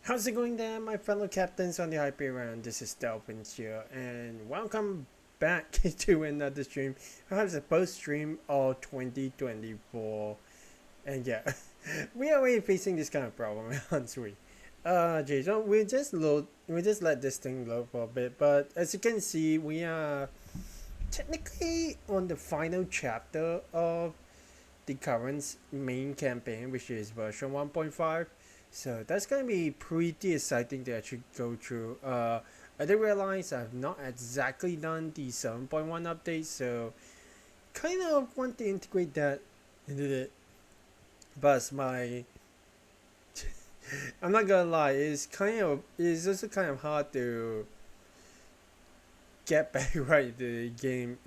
How's it going there, my fellow captains on the Hyper round? This is Delvin here, and welcome back to another stream. Perhaps a post stream of 2024. And yeah, we are already facing this kind of problem, aren't we? Jason, we just let this thing load for a bit, but as you can see, we are technically on the final chapter of the current main campaign, which is version 1.5. So that's going to be pretty exciting to actually go through. I did realize I've not exactly done the 7.1 update, so kind of want to integrate that into it. But I'm not gonna lie, it's also kind of hard to get back right to the game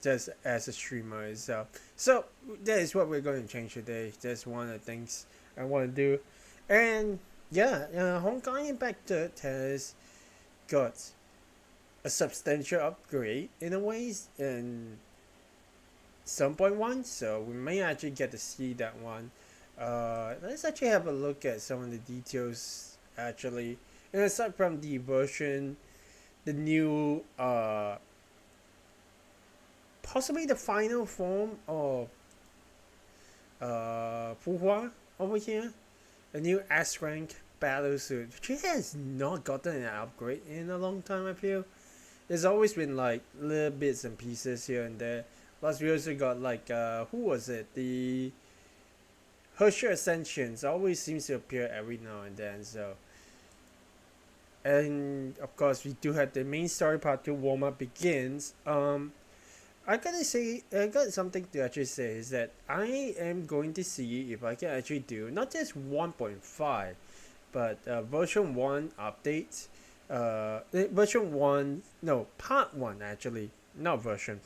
just as a streamer itself. So that is what we're going to change today. That's one of the things I want to do. And yeah, Honkai Impact has got a substantial upgrade in a ways in 7.1, so we may actually get to see that one. Let's actually have a look at some of the details actually. And aside from the version, the new possibly the final form of Fuhua over here, a new S rank battlesuit, which has not gotten an upgrade in a long time. I feel there's always been like little bits and pieces here and there. Plus we also got like who was it, the Hershey Ascensions always seems to appear every now and then. So, and of course we do have the main story part 2 warm up begins. I gotta say, I got something to actually say is that I am going to see if I can actually do not just 1.5, but version 1 update. Version 1, no, part 1 actually, not version.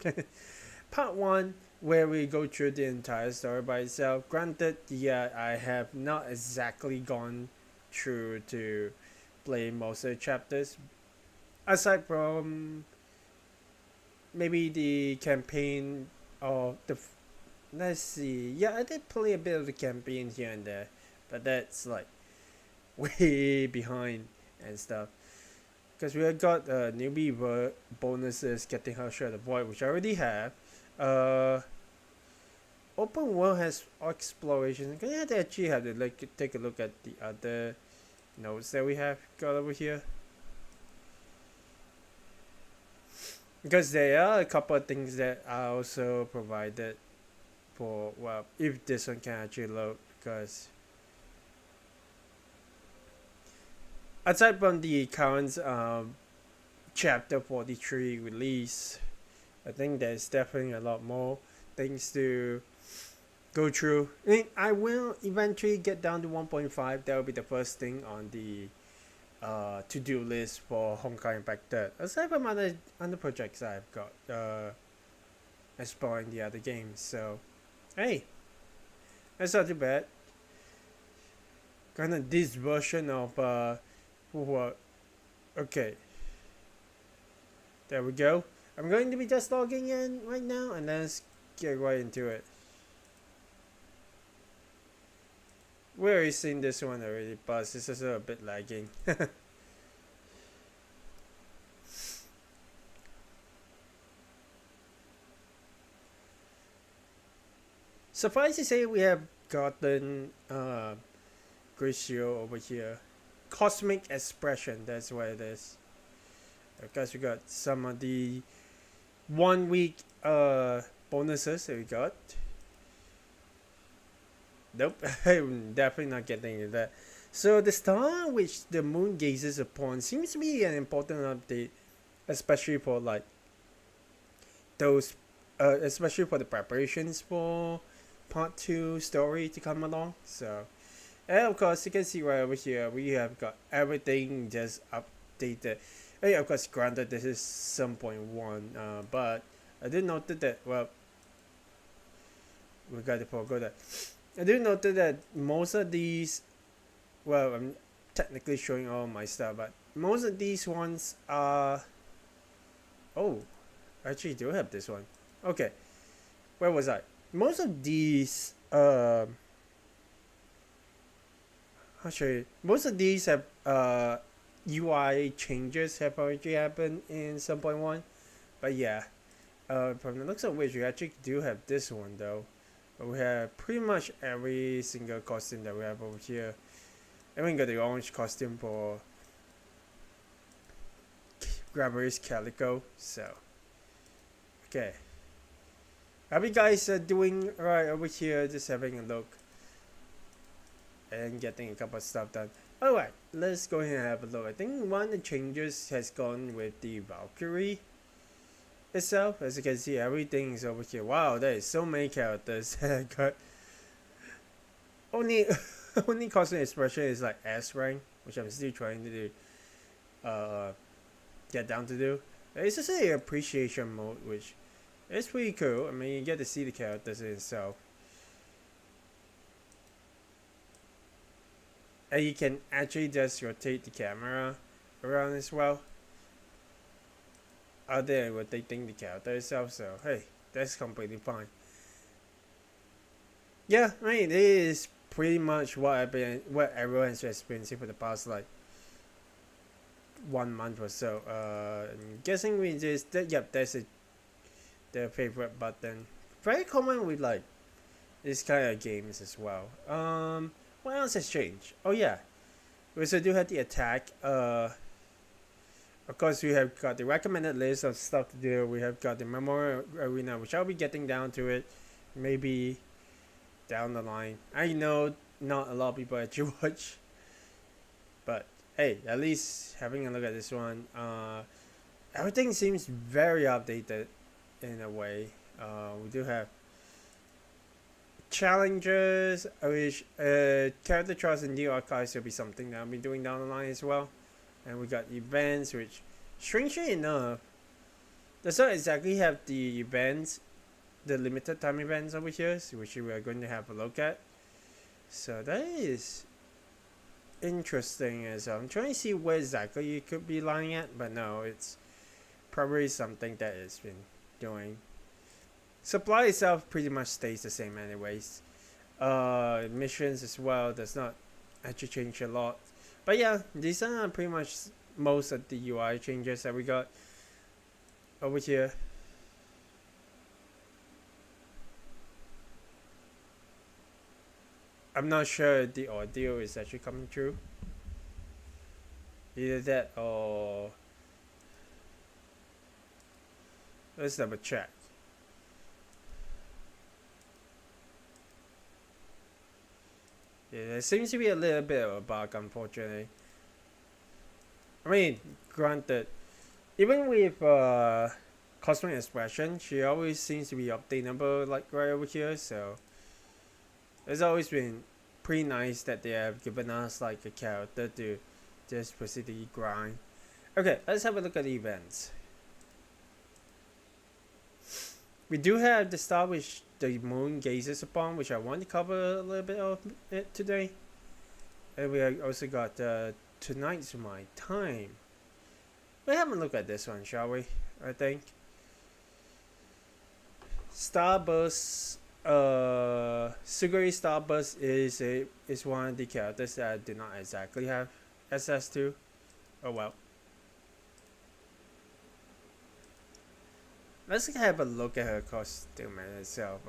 Part 1, where we go through the entire story by itself. Granted, yeah, I have not exactly gone through to play most of the chapters. Aside from maybe the campaign or let's see, yeah, I did play a bit of the campaign here and there, but that's like way behind and stuff, because we have got newbie bonuses, getting her share the void, which I already have. Open world has exploration. Can I actually have to like take a look at the other notes that we have got over here? Because there are a couple of things that are also provided for, well, if this one can actually load, because aside from the current chapter 43 release, I think there's definitely a lot more things to go through. I will eventually get down to 1.5. That will be the first thing on the to-do list for Honkai Impact 3. Aside from other projects I've got exploring the other games. So, hey, that's not too bad. Kind of this version of okay, there we go. I'm going to be just logging in right now, and let's get right into it. We already seen this one already, but this is a bit lagging. Suffice to say, we have gotten Grisio over here. Cosmic Expression, that's what it is. Because we got some of the 1 week bonuses that we got. Nope, I'm definitely not getting into that. So the star which the moon gazes upon seems to be an important update, especially for like those, especially for the preparations for part 2 story to come along. So, and of course you can see right over here we have got everything just updated. And of course, granted this is 7.1, but I did note that, well, we got to forego that. I do note that most of these, well, I'm technically showing all my stuff, but most of these ones are, oh, I actually do have this one. Okay, where was I? Most of these, how Actually, most of these have UI changes have already happened in 7.1, but yeah, from the looks of which we actually do have this one though. We have pretty much every single costume that we have over here. And we got the orange costume for Grabber's Calico. So, okay. How you guys doing right over here? Just having a look and getting a couple of stuff done. Alright, let's go ahead and have a look. I think one of the changes has gone with the Valkyrie itself. As you can see, everything is over here. Wow, there is so many characters. Got only only costume expression is like S rank, which I'm still trying to do. Get down to do. It's just an appreciation mode, which is pretty cool. I mean, you get to see the characters itself. And you can actually just rotate the camera around as well. Other than rotating the character itself, so hey, that's completely fine. Yeah, I mean, it is pretty much what everyone's experiencing for the past like 1 month or so. I'm guessing we just yep, that's the favorite button. Very common with like this kind of games as well. What else has changed? Oh yeah, we also do have the attack. Of course, we have got the recommended list of stuff to do. We have got the Memorial Arena, which I'll be getting down to it maybe down the line. I know not a lot of people actually watch, but hey, at least having a look at this one, everything seems very updated in a way. We do have challenges, which character trust and new archives will be something that I'll be doing down the line as well. And we got events, which strangely enough does not exactly have the events, the limited time events over here, which we are going to have a look at. So that is interesting as well. I'm trying to see where exactly you could be lying at, but no, it's probably something that it's been doing. Supply itself pretty much stays the same anyways. Missions as well does not actually change a lot. But yeah, these are pretty much most of the UI changes that we got over here. I'm not sure if the audio is actually coming through. Either that or let's double check. Yeah, there seems to be a little bit of a bug, unfortunately. I mean, granted, even with costume expression, she always seems to be obtainable like right over here, so it's always been pretty nice that they have given us like a character to just proceed to grind. Okay, let's have a look at the events. We do have the star which the moon gazes upon, which I want to cover a little bit of it today. And we also got Tonight's My Time. Let's have a look at this one, shall we? I think Starburst, Sugary Starburst is one of the characters that I do not exactly have access to. Oh well. Let's have a look at her costume itself.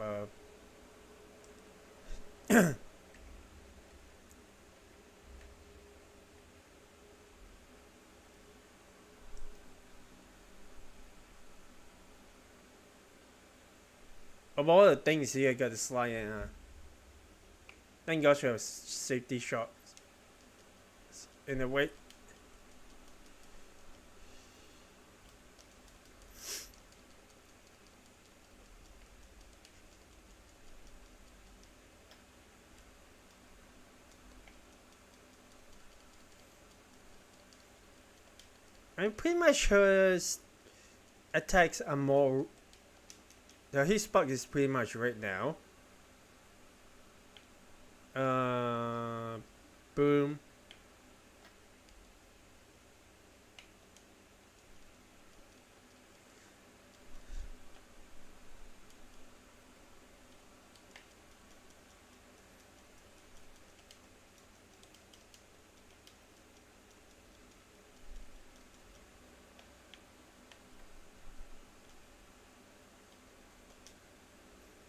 Of all the things here, I got to slide in. Thank gosh we have safety shot in the way. I'm pretty much her attacks are more. His spark is pretty much right now. Boom.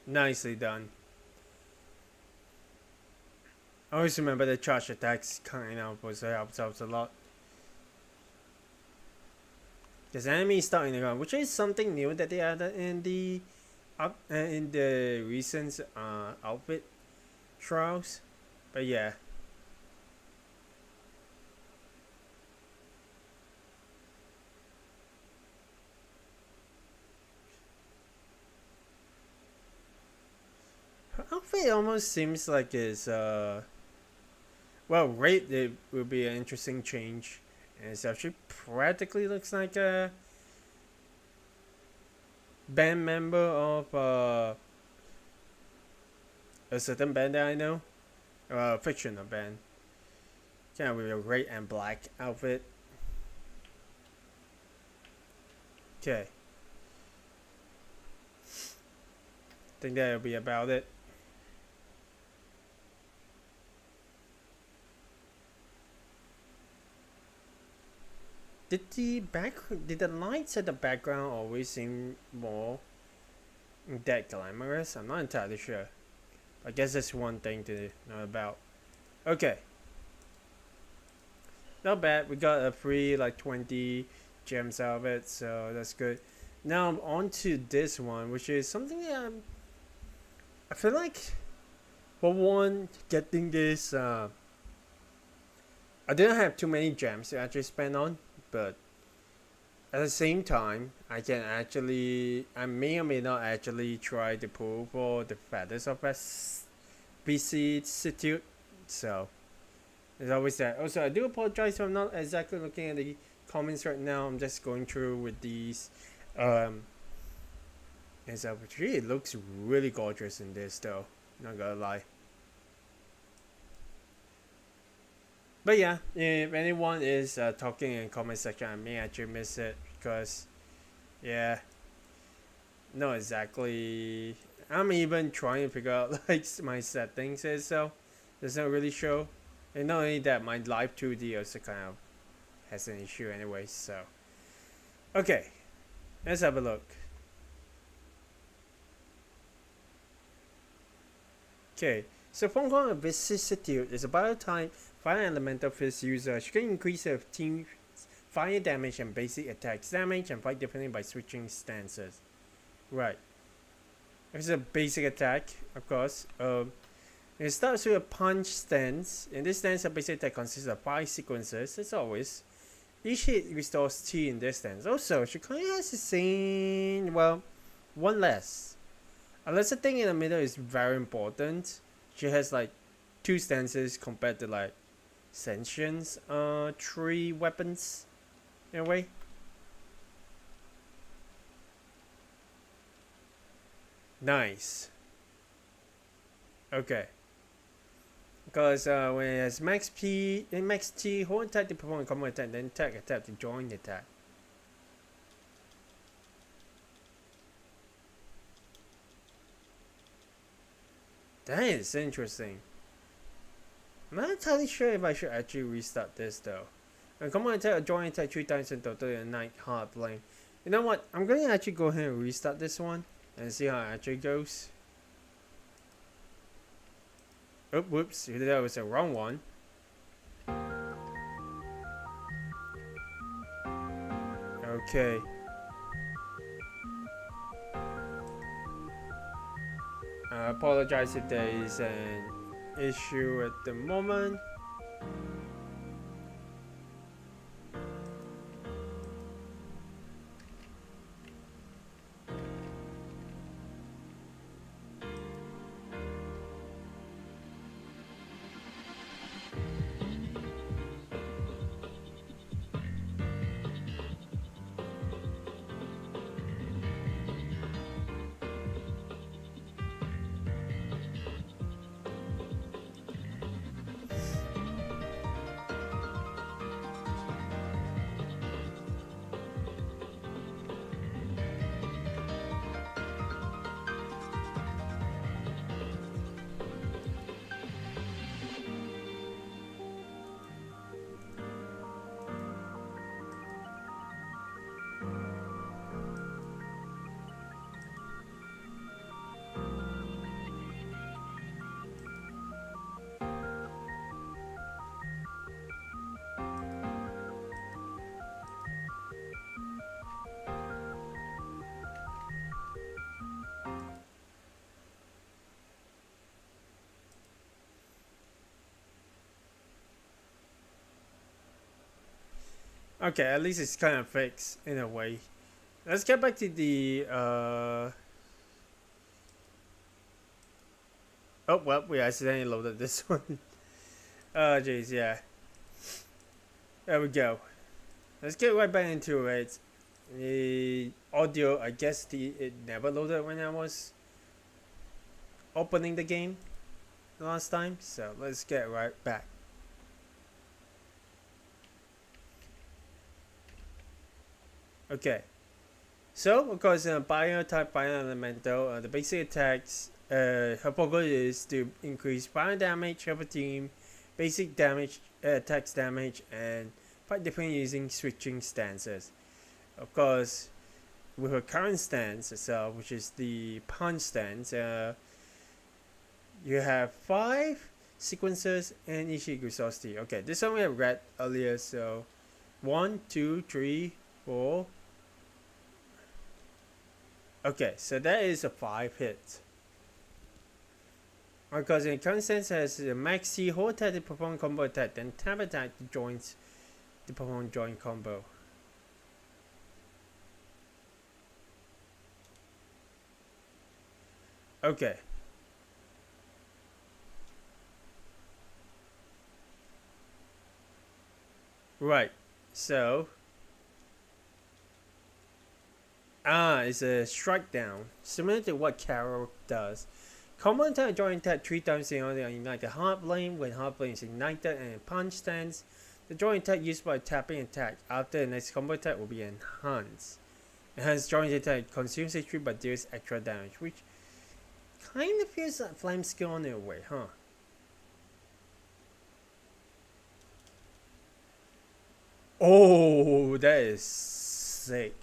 Nicely done. I always remember the charge attacks kind of was helps out a lot. Because enemy starting the gun, which is something new that they added in the in the recent outfit trials. But yeah. Her outfit almost seems like it's well, rate it will be an interesting change. And it actually practically looks like a band member of a certain band that I know. Fictional band. Kind of with a red and black outfit. Okay. Think that'll be about it. Did the lights at the background always seem more that glamorous? I'm not entirely sure. I guess that's one thing to know about. Okay. Not bad. We got a free like 20 gems out of it, so that's good. Now I'm on to this one, which is something that I feel like for one getting this I didn't have too many gems to actually spend on, but at the same time, I may or may not actually try to pull for the feathers of BC Institute. So, there's always that. Also, I do apologize if I'm not exactly looking at the comments right now. I'm just going through with these. And so, it really looks really gorgeous in this, though. Not gonna lie. But yeah, if anyone is talking in the comment section, I may actually miss it because, yeah, not exactly. I'm even trying to figure out like my settings is so does not really show. And not only that, my live 2D also kind of has an issue anyway. So, okay, let's have a look. Okay, so Fungal Vicissitude is a bio-type fire elemental for its user. She can increase her team's fire damage and basic attacks damage and fight differently by switching stances. Right. It's a basic attack, of course. It starts with a punch stance. In this stance, a basic attack consists of 5 sequences, as always. Each hit restores T in this stance. Also, she kind of has the same, well, one less. Unless the thing in the middle is very important, she has like 2 stances compared to like Sentient's 3 weapons in a way. Nice. Okay. Because when it has max P and max T, hold attack to perform a combo attack, then attack to join the attack. That is interesting. I'm not entirely sure if I should actually restart this though. And come on, attack, join attack 3 times in total in night hard playing. You know what? I'm going to actually go ahead and restart this one and see how it actually goes. Oh, whoops, that was the wrong one. Okay. I apologize if there is an issue at the moment. Okay, at least it's kind of fixed in a way. Let's get back to the oh well, we accidentally loaded this one. Oh jeez, yeah. There we go. Let's get right back into it. The audio, I guess it never loaded when I was opening the game last time, so let's get right back. Okay, so of course, bio type, bio elemental, the basic attacks, her focus is to increase bio damage of a team, basic damage, attacks damage, and fight different using switching stances. Of course, with her current stance itself, which is the punch stance, you have 5 sequences and each exhaustive. Okay, this one we have read earlier, so 1, 2, 3, 4. Okay, so that is a 5 hit. Because in current stance has a maxi hold attack to perform combo attack, then tap attack to joins to perform joint combo. Okay. Right. So it's a strike down, similar to what Carol does. Combo attack, joint attack 3 times in order to ignite the hard blade. When hard blade is ignited and punch stance, the joint attack used by tapping attack after the next combo attack will be enhanced. Enhanced joint attack consumes HP but deals extra damage, which kind of feels like flame skill in a way, huh? Oh, that is sick.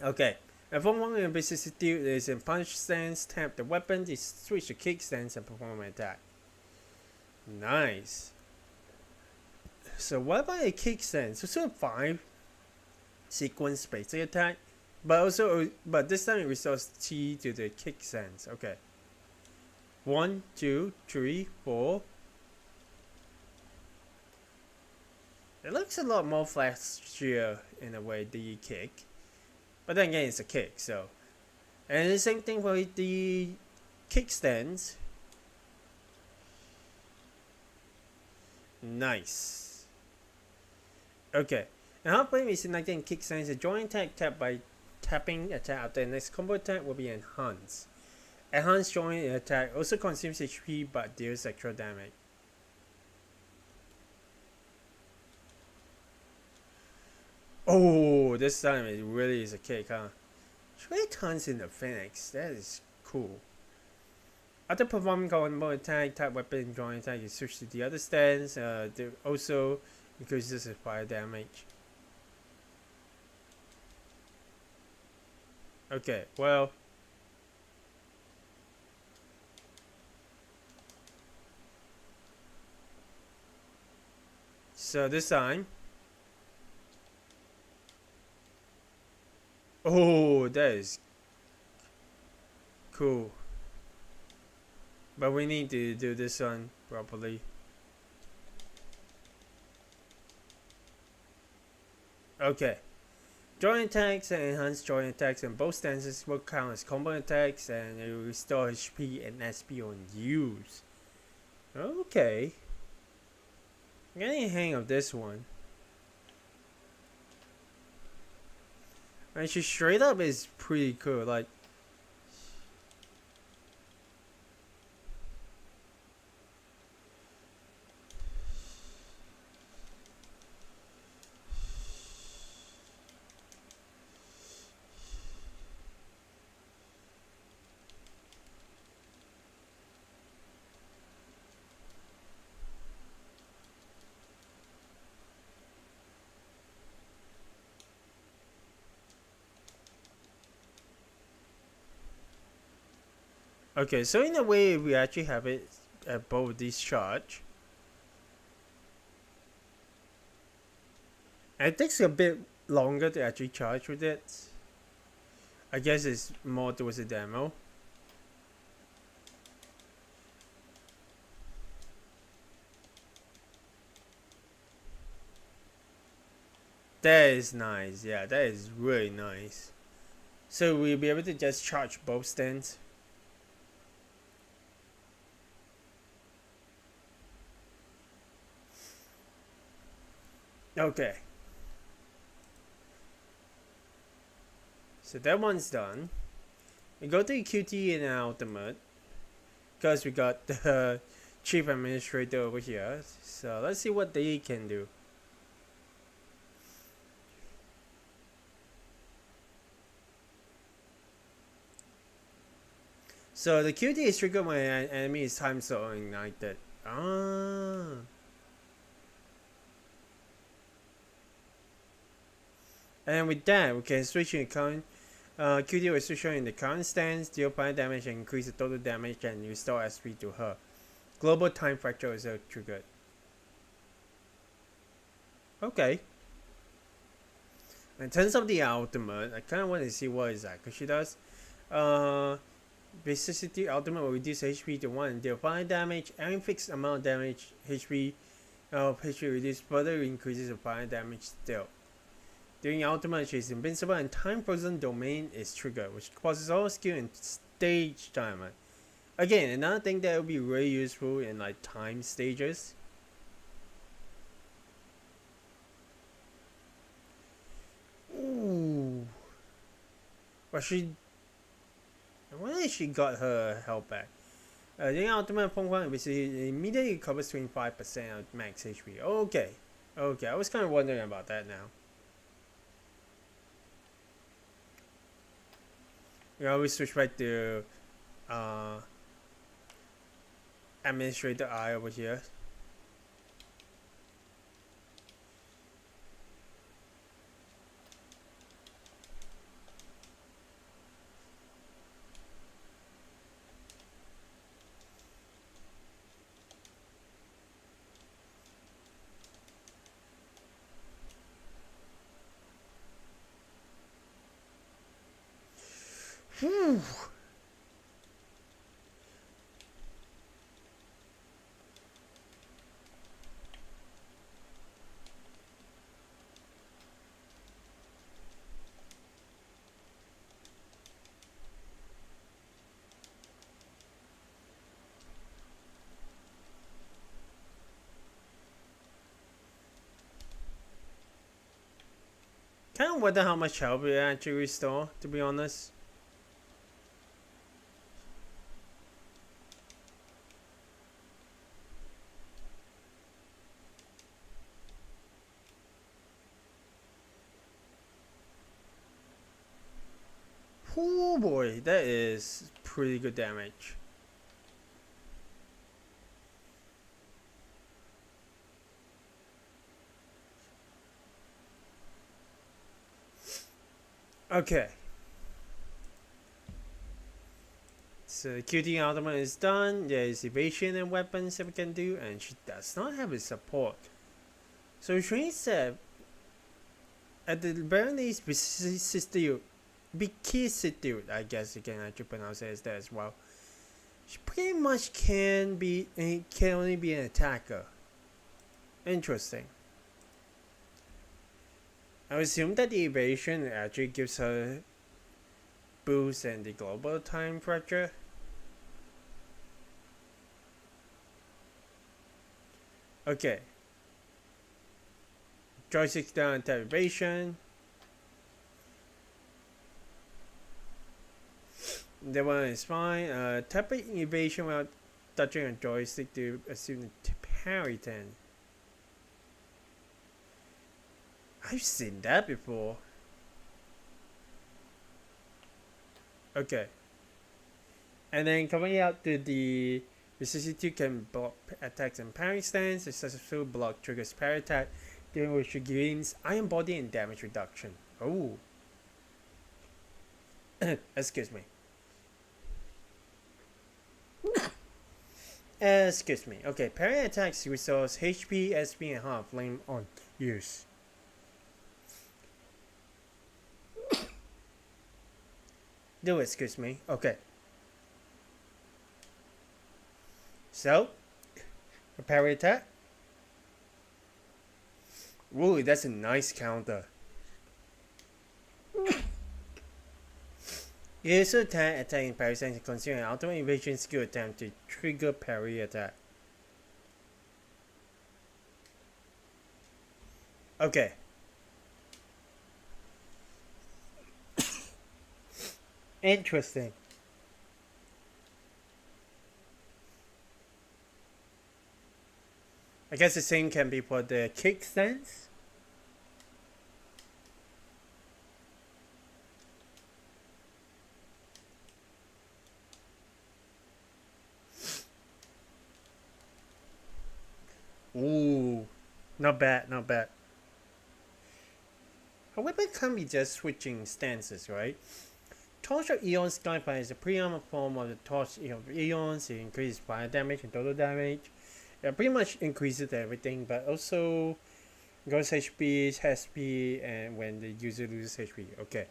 Okay, and from one of the substitute is in punch stance, tap the weapon, to switch to kick stance and perform an attack. Nice. So what about a kick stance? So 5 sequence basic attack, but this time it restores T to the kick stance. Okay. 1, 2, 3, 4. It looks a lot more flashier in a way, the kick. But then again, it's a kick, so. And the same thing for the kickstands. Nice. Okay. And how playing is igniting kickstands, a joint attack tap by tapping attack after the next combo attack will be enhanced. Enhanced joint attack also consumes HP but deals extra damage. Oh, this time it really is a kick, huh? 3 tons in the Phoenix, that is cool. After performing combo attack, type weapon, joint attack, you switch to the other stance. They also increases the fire damage. Okay, well. So this time. Oh, that is cool. But we need to do this one properly. Okay. Joint attacks and enhanced joint attacks in both stances will count as combo attacks and it will restore HP and SP on use. Okay. I'm getting a hang of this one. And she straight up is pretty cool. Like, okay, so in a way, we actually have it at both these charge. And it takes a bit longer to actually charge with it. I guess it's more towards the demo. That is nice. Yeah, that is really nice. So we'll be able to just charge both stands. Okay. So that one's done. We go to QT and Ultimate. Because we got the Chief Administrator over here. So let's see what they can do. So the QT is triggered when an enemy is time zone ignited. Ah. And with that, we can switch in the current. QT will switch in the current stance, deal fire damage, and increase the total damage and restore SP to her. Global time fracture is triggered. Okay. In terms of the ultimate, I kind of want to see what exactly she does. Vicissitude ultimate will reduce HP to 1 and deal fire damage. Any fixed amount of damage HP reduced further increases the fire damage still. During ultimate, she is invincible and time frozen domain is triggered, which causes all skill and stage timer. Again, another thing that will be really useful in like time stages. Ooh. Well, I wonder if she got her health back. The ultimate Pokemon immediately covers 25% of max HP. Okay. Okay, I was kind of wondering about that now. We always switch back to Administrator I over here. Whew. Kind of wonder how much health it actually restore, to be honest. Oh boy, that is pretty good damage. Okay. So the QT ultimate is done. There is evasion and weapons that we can do, and she does not have a support. So which means that at the very least, vicissitude, I guess you can actually pronounce it as that as well. She pretty much can only be an attacker. Interesting. I assume that the evasion actually gives her boost and the global time fracture. Okay. Joystick down, tap evasion. That one is fine. Tapping evasion without touching a joystick to assume the parry 10. I've seen that before. Okay. And then coming out to the vicissitude can block attacks and parry stance. A successful block triggers parry attack, during which she gains iron body and damage reduction. Oh. Excuse me. Excuse me. Okay, parry attacks restores HP, SP, and half flame on use. Do excuse me. Okay. So, a parry attack. Ooh, that's a nice counter. You also attack in parry stance and consume an ultimate evasion skill attempt to trigger parry attack. Okay. Interesting. I guess the same can be for the kick stance. Ooh, not bad, not bad. However, it can't be just switching stances, right? Torch of Eon Skyfire is a pre-armor form of the Torch of Eons. It increases fire damage and total damage. It pretty much increases everything, but also goes HP, HP, and when the user loses HP. Okay.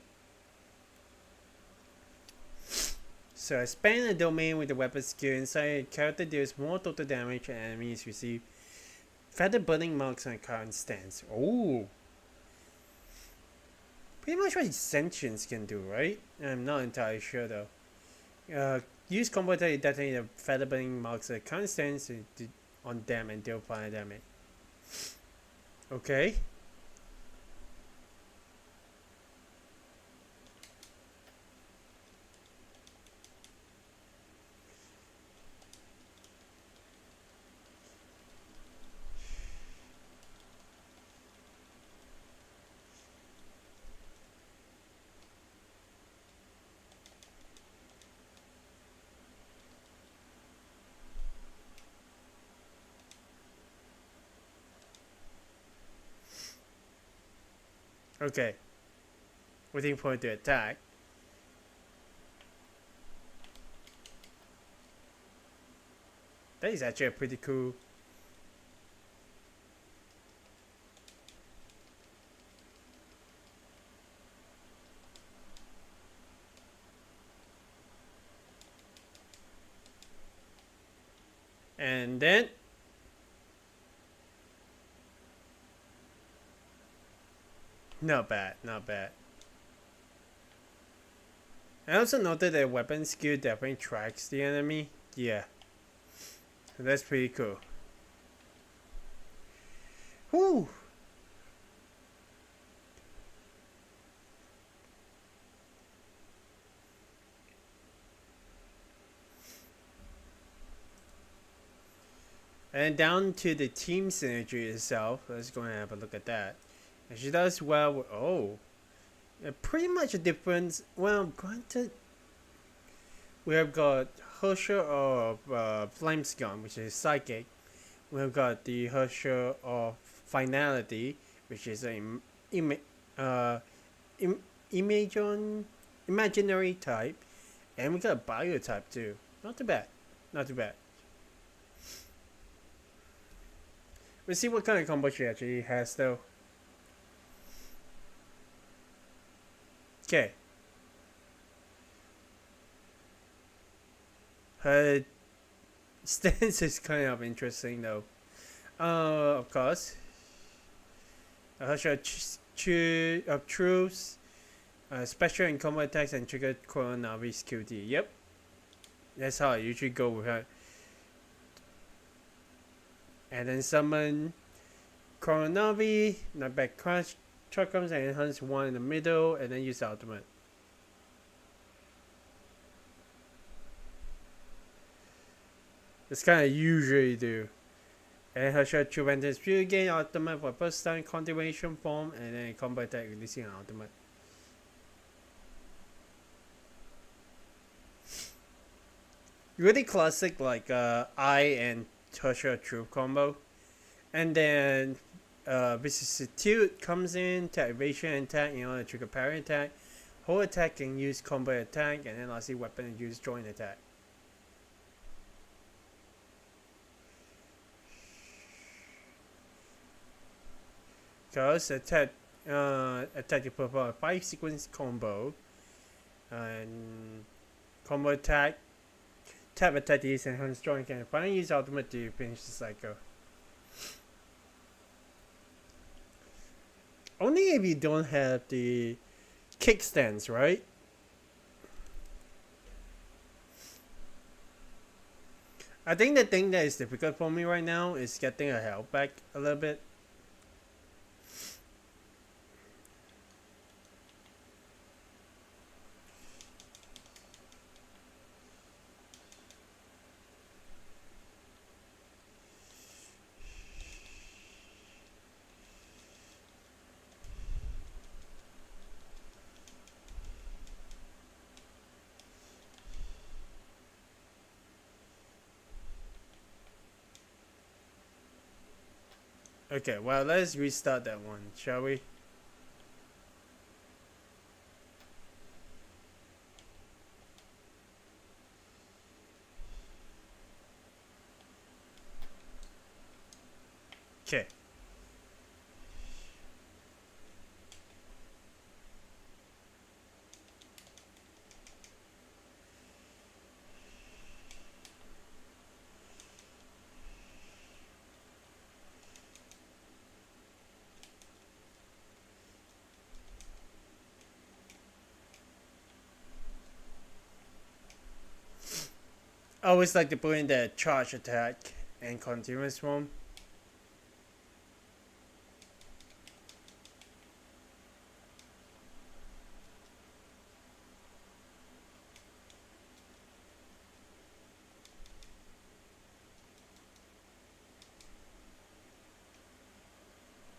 So expand a domain with the weapon skill inside a character deals more total damage and enemies receive feather burning marks on current stance. Oh. Pretty much what Sentience can do, right? I'm not entirely sure though. Use combo attack to detonate the feather burning marks at current stance on them and deal fire damage. Okay. Okay. Waiting for it to attack. That is actually a pretty cool. And then not bad, not bad. I also noted that weapon skill definitely tracks the enemy. Yeah. So that's pretty cool. Whew. And down to the team synergy itself. Let's go and have a look at that. And she does well with, pretty much a difference. Well, granted, we have got Hersher of Flame's Gun, which is psychic. We've got the Hersher of Finality, which is a imaginary type, and we got a bio type too. Not too bad, not too bad. Let's see what kind of combo she actually has though. Okay. Her stance is kind of interesting though. Of course. Hersher of Truths. Special and combo attacks and trigger Coronavirus QT. Yep. That's how I usually go with her. And then summon Coronavi, Nightback Crash, truck comes and enhance one in the middle, and then use the ultimate. That's kind of usually do. And her shot to Ventus Fury gain ultimate for first time continuation form, and then combo attack releasing an ultimate. Really classic like I and Tertia Truth combo. And then Vicissitude comes in, attack evasion and attack in order to trigger parry attack. Whole attack and use combo attack, and then lastly weapon and use joint attack. Because attack you perform a 5 sequence combo and combo attack, tap attack these and enhance joint and finally use ultimate to finish the cycle. Only if you don't have the kickstands, right? I think the thing that is difficult for me right now is getting a health back a little bit. Okay, well, let's restart that one, shall we? Okay. I always like to put in the charge attack and continuous form.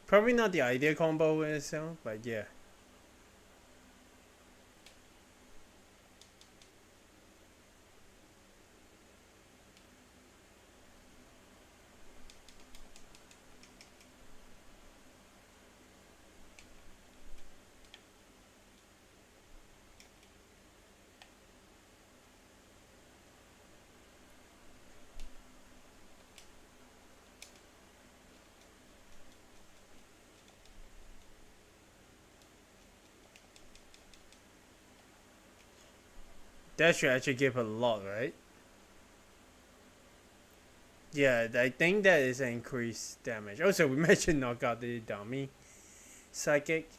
Probably not the ideal combo in itself, but yeah. That should actually give a lot, right? Yeah, I think that is increased damage. Also, we mentioned knockout the dummy psychic.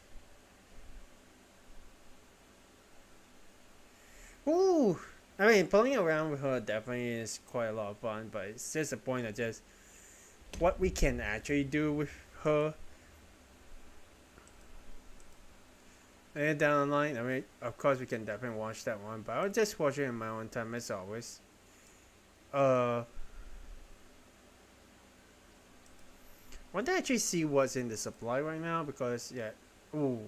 Ooh, I mean, playing around with her definitely is quite a lot of fun, but it's just a point of just what we can actually do with her. And down the line, I mean, of course, we can definitely watch that one, but I'll just watch it in my own time as always. Want to actually see what's in the supply right now because yeah, ooh,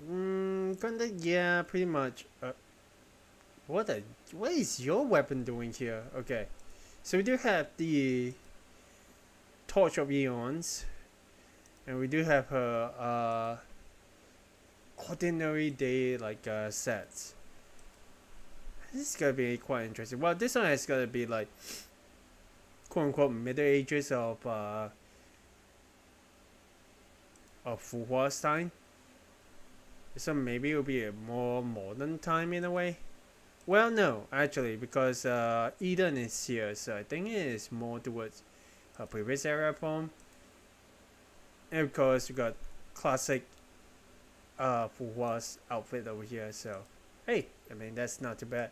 kinda yeah, pretty much. What is your weapon doing here? Okay, so we do have the Torch of Eons, and we do have her ordinary day like sets. This is gonna be quite interesting. Well, this one is gonna be like quote unquote middle ages of Fuhua's time. So maybe it'll be a more modern time in a way. Well, no, actually, because Eden is here, so I think it is more towards her previous era form. And of course, we got classic Fuhua's outfit over here, so hey, I mean, that's not too bad.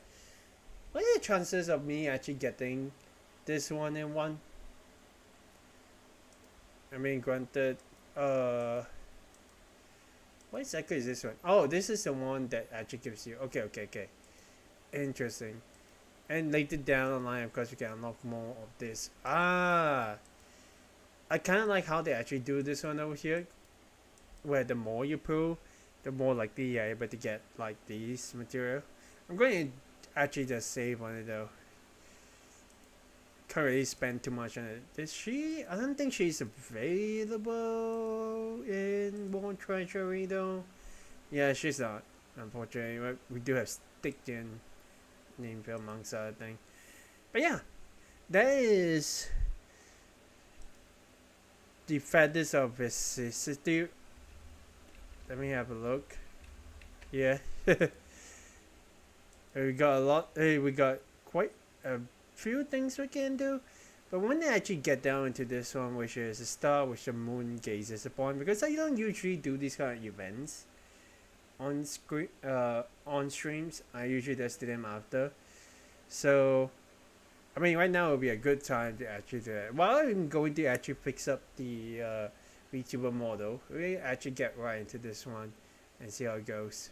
What are the chances of me actually getting this one in one? I mean, granted, what exactly is this one? Oh, this is the one that actually gives you. Okay. Interesting. And later down the line, of course, we can unlock more of this. I kind of like how they actually do this one over here, where the more you pull, the more likely you're able to get like these material. I'm going to actually just save on it though. Can't really spend too much on it. Is she? I don't think she's available in World Treasury though. Yeah, she's not. Unfortunately, we do have Stickgen name for amongst other things. But yeah, that is the feathers of vicissitude. Let me have a look. Yeah. We got a lot. Hey, we got quite a few things we can do. But when I actually get down into this one, which is a star which the moon gazes upon, because I don't usually do these kind of events on screen, on streams. I usually just do them after. So I mean, right now would be a good time to actually do it. While I'm going to actually fix up the VTuber model, we actually get right into this one and see how it goes.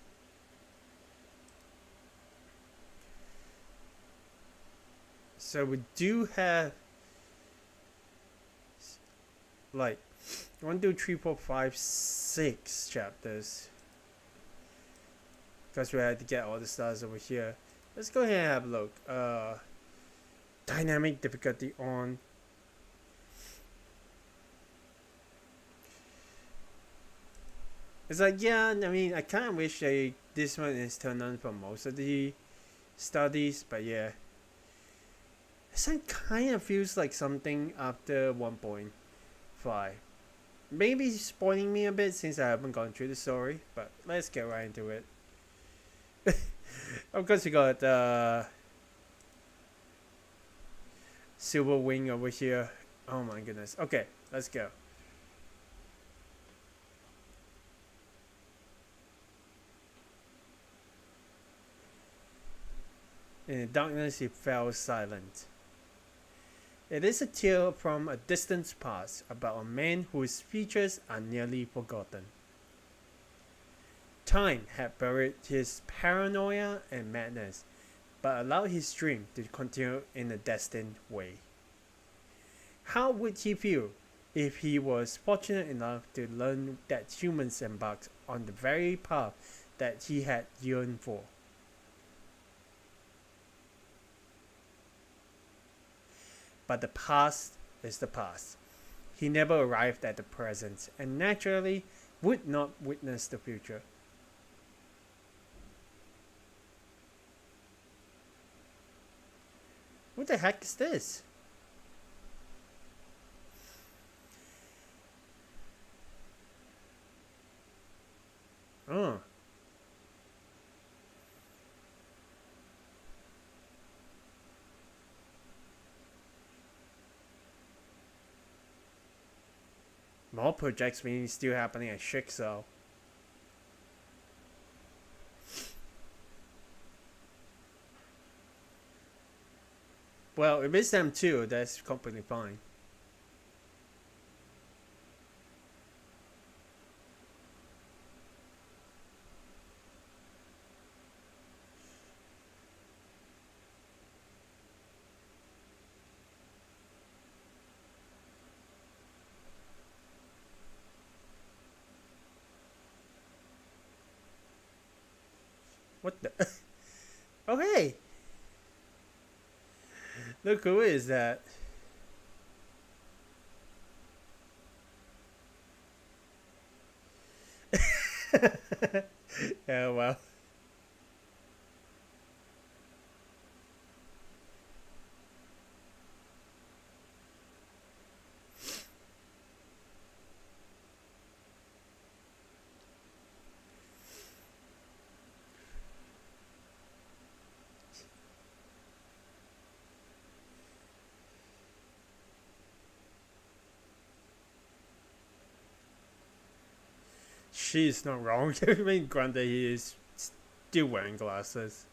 So we do have like 1, 2, 3, 4, 5, 6 chapters. Because we had to get all the stars over here. Let's go ahead and have a look. Dynamic difficulty on. It's like, yeah, I mean, I kind of wish this one is turned on for most of the studies, but yeah. This one kind of feels like something after 1.5. Maybe spoiling me a bit since I haven't gone through the story, but let's get right into it. Of course, we got Silver Wing over here. Oh my goodness. Okay, let's go. In the darkness, he fell silent. It is a tale from a distant past about a man whose features are nearly forgotten. Time had buried his paranoia and madness, but allowed his dream to continue in a destined way. How would he feel if he was fortunate enough to learn that humans embarked on the very path that he had yearned for? But the past is the past. He never arrived at the present and naturally would not witness the future. What the heck is this? Oh. More projects mean still happening at Shixo. Well, if it's them too, that's completely fine. What the? Oh, hey! Look who is that? Yeah, well. She's not wrong. I mean, granted, he is still wearing glasses.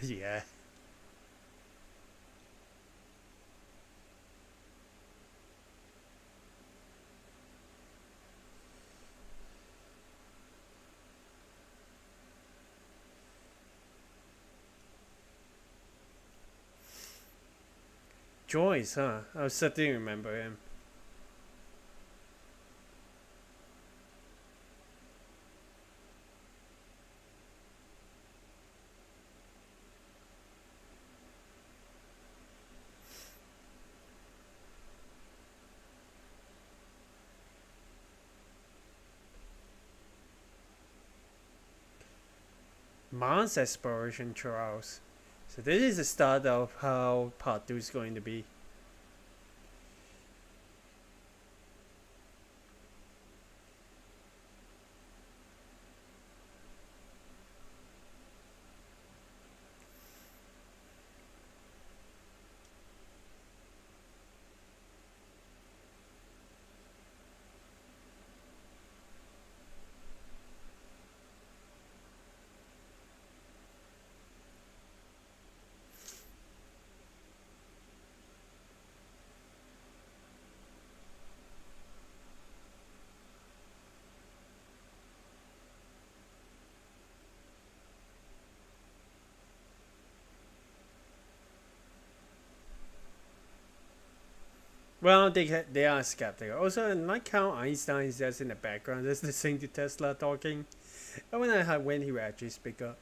Yeah. Joyce, huh? I certainly remember him. Mars exploration trials. So this is the start of how part 2 is going to be. Well, they are skeptical. Also, and like how Einstein is just in the background, just listening to Tesla talking. I wonder how when he will actually speak up.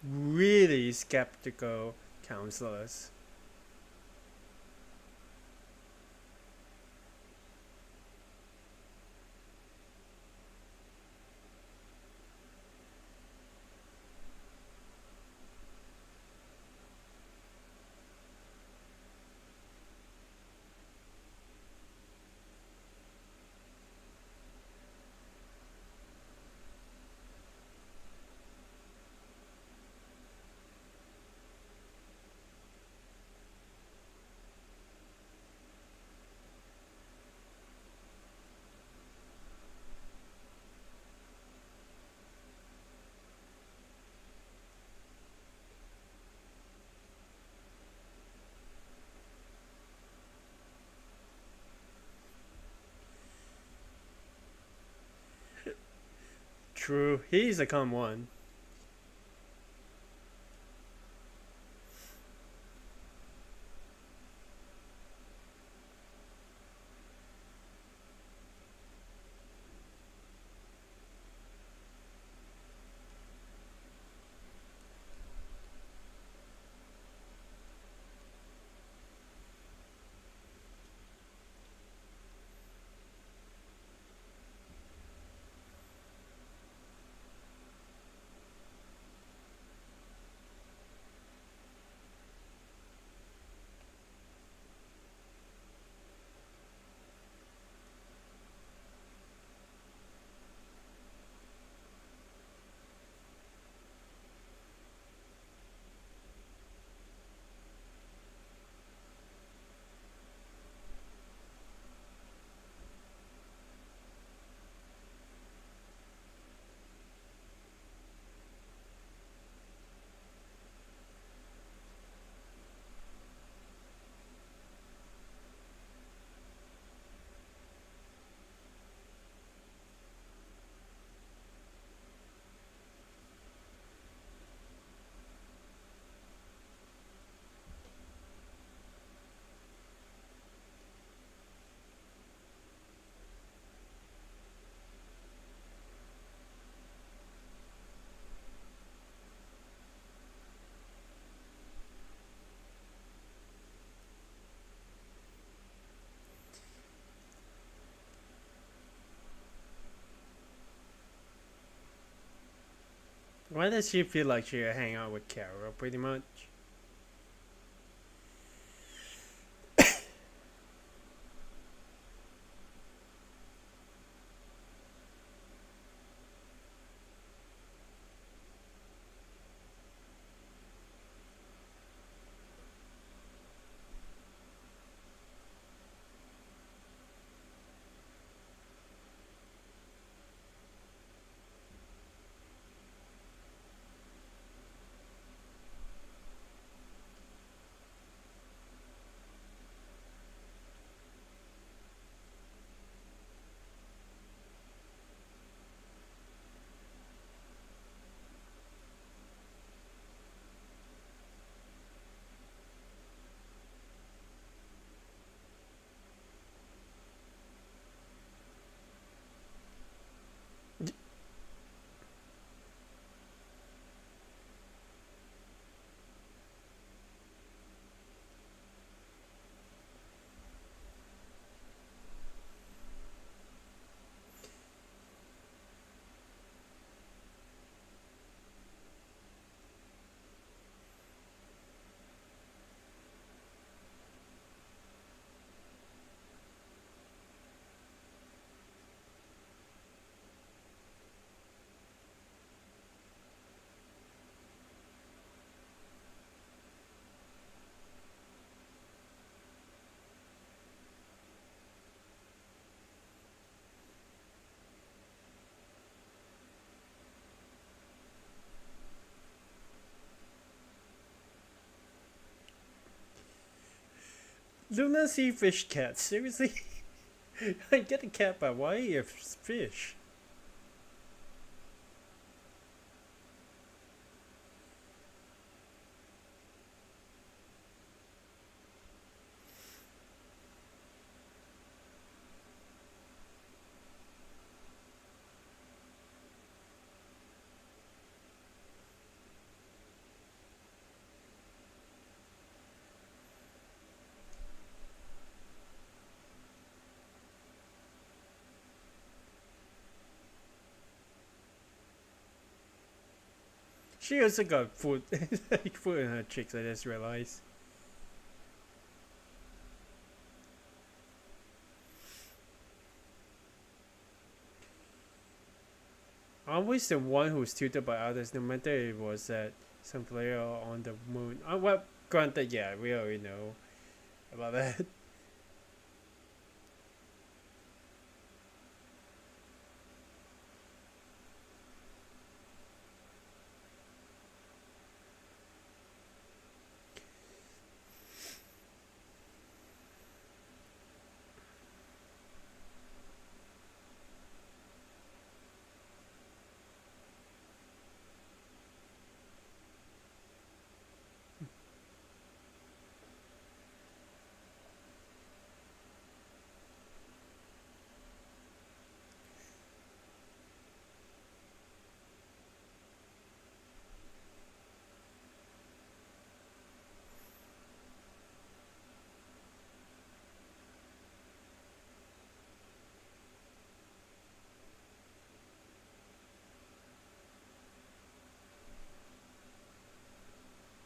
Really skeptical counselors. True, he's a calm one. Why does she feel like she hang out with Carol pretty much? Luna Sea Fish Cat. Seriously? I get a cat, but why a fish? She also got food, like food in her cheeks. I just realized. Always the one who's tutored by others, no matter if it was at some player on the moon. Well, granted, yeah, we already know about that.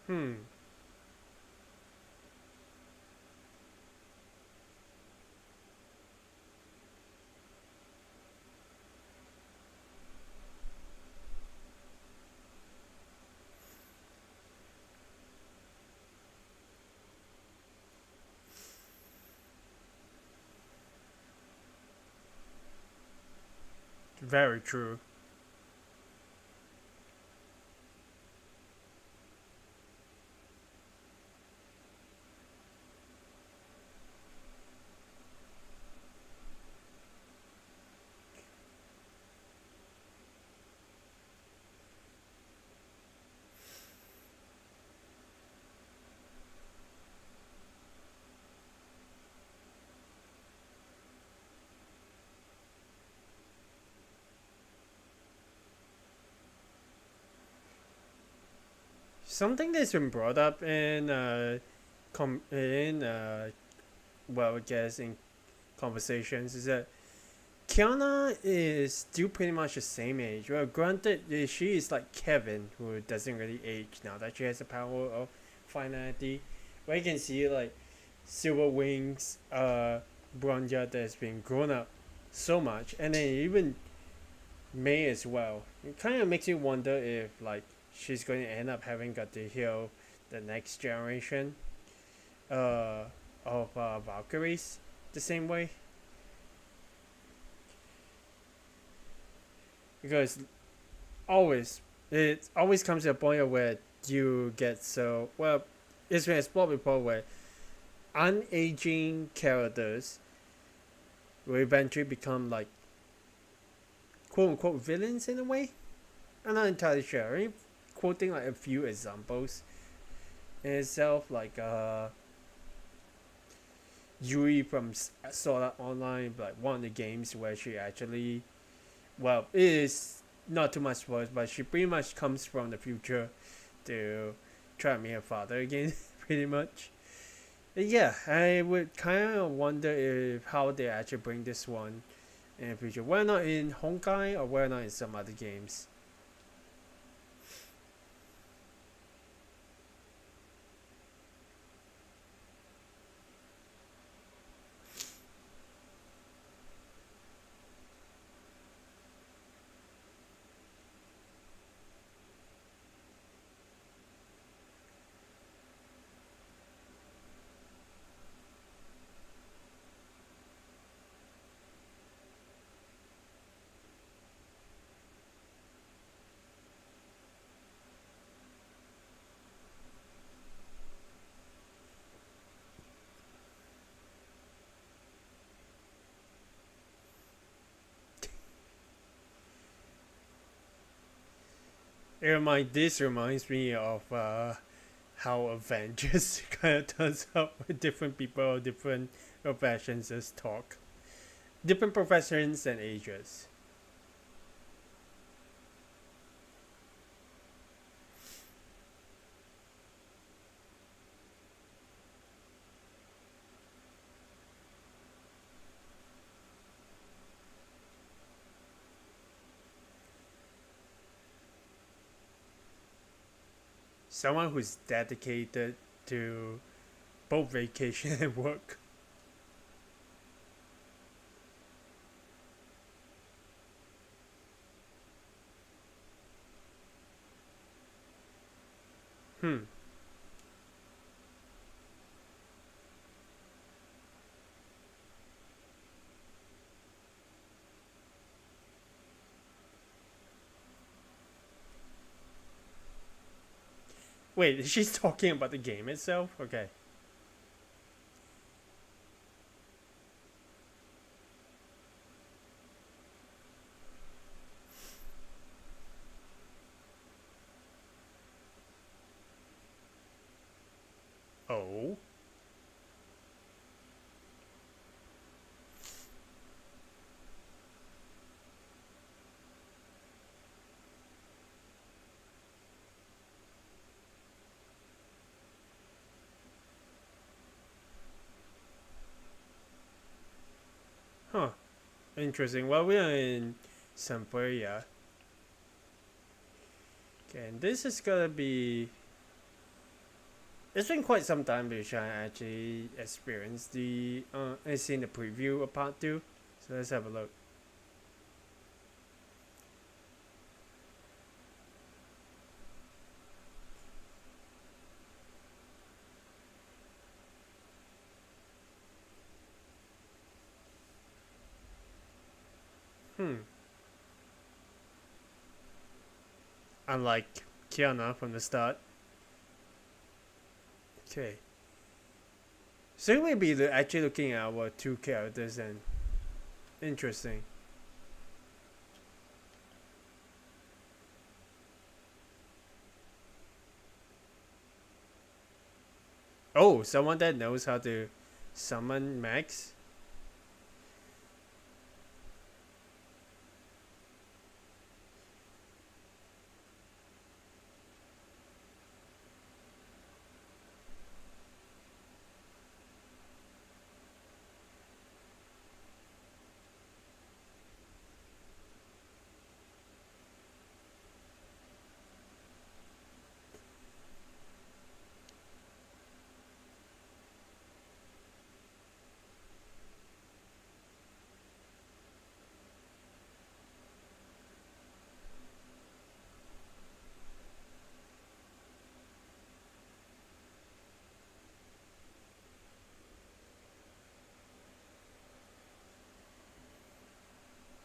Hmm. Very true. Something that's been brought up in well, I guess in conversations is that Kiana is still pretty much the same age. Well, granted, she is like Kevin, who doesn't really age now that she has the power of finality. But you can see like Silver Wings, Bronya that's been grown up so much, and then even Mei as well. It kind of makes you wonder if like she's going to end up having got to heal the next generation uh, of Valkyries the same way, because always it always comes to a point where you get so well. It's been explored before where unaging characters will eventually become like quote unquote villains in a way. I'm not entirely sure. I mean, quoting like a few examples in itself, like Yui from Sword Art Online, like one of the games where she actually, well, it is not too much worse, but she pretty much comes from the future to try to meet her father again, pretty much. Yeah, I would kind of wonder if how they actually bring this one in the future. Whether not in Honkai or whether not in some other games. This reminds me of how Avengers kind of turns up with different people, different professions as talk, different professions and ages. Someone who's dedicated to both vacation and work. Hmm. Wait, she's talking about the game itself? Okay. Oh. Huh. Interesting. Well, we are in Sampuria. Okay, and this is gonna be. It's been quite some time which I actually experienced I seen the preview of part 2. So let's have a look. Hmm. Unlike Kiana from the start. Okay. So we'll be actually looking at our two characters then. Interesting. Oh, someone that knows how to summon Max?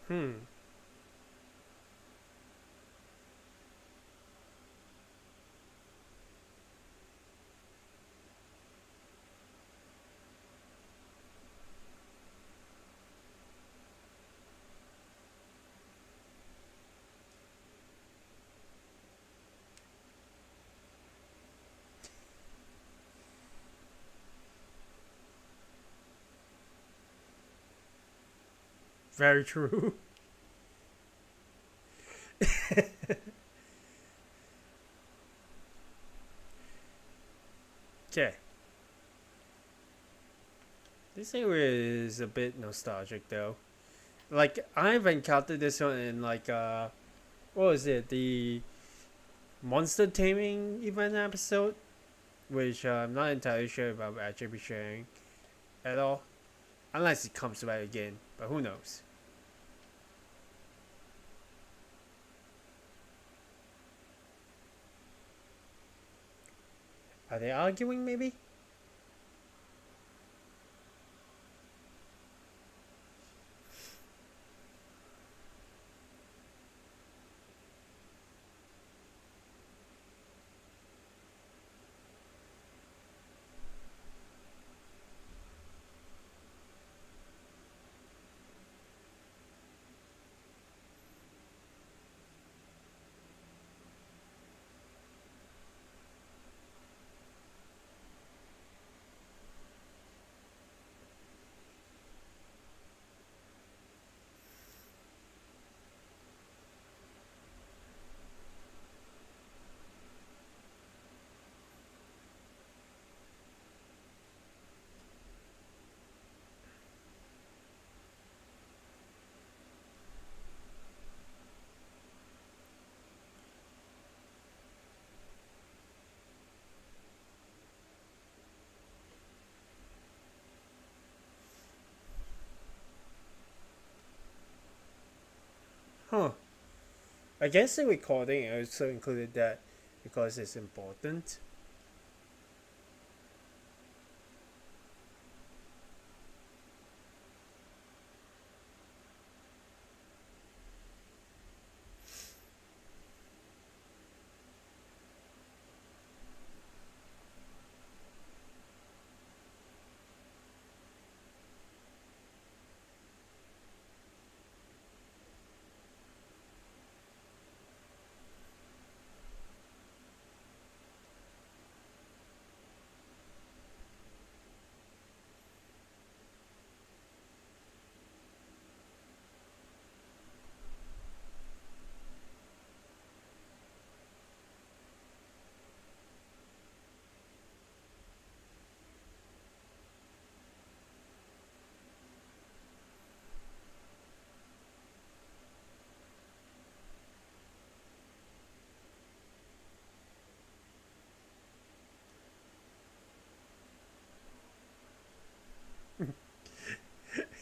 Hmm. Very true. Okay. This area is a bit nostalgic though. Like I've encountered this one in like what was it? The monster taming event episode, which I'm not entirely sure if I'll actually be sharing at all, unless it comes back again. But who knows? Are they arguing? Maybe. I guess the recording also included that because it's important.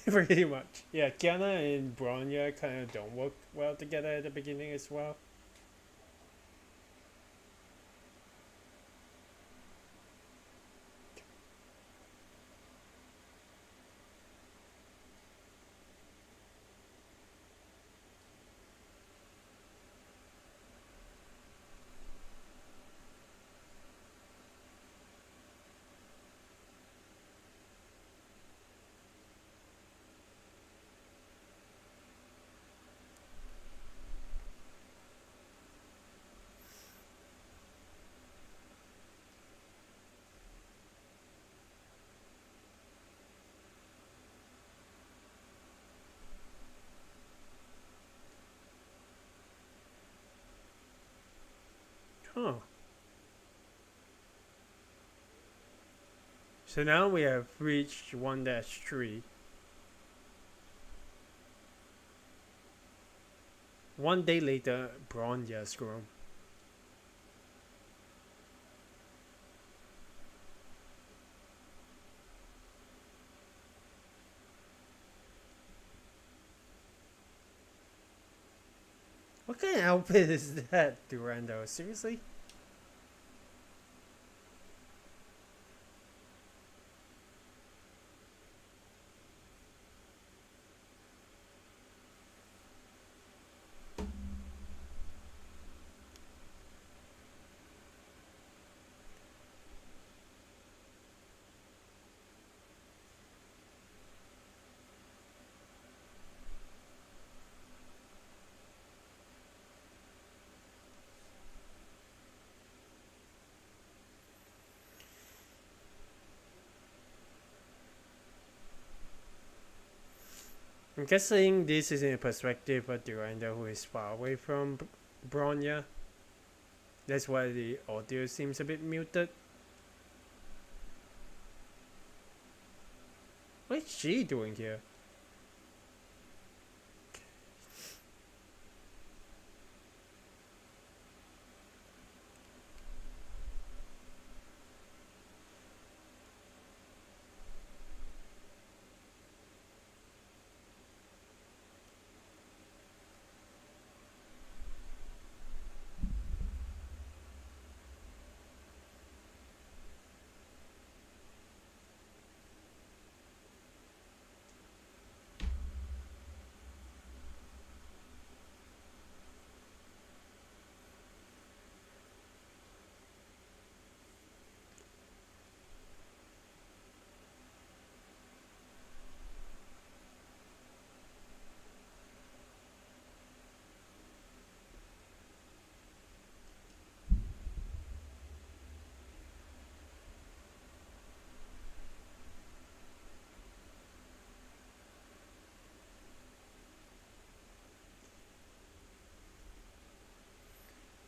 Pretty much. Yeah, Kiana and Bronya kind of don't work well together at the beginning as well. Huh. So now we have reached 1-3. 1 day later, Bronya's grown. What kind of outfit is that, Durando? Seriously? I'm guessing this is in a perspective of Durando who is far away from Bronya. That's why the audio seems a bit muted. What is she doing here?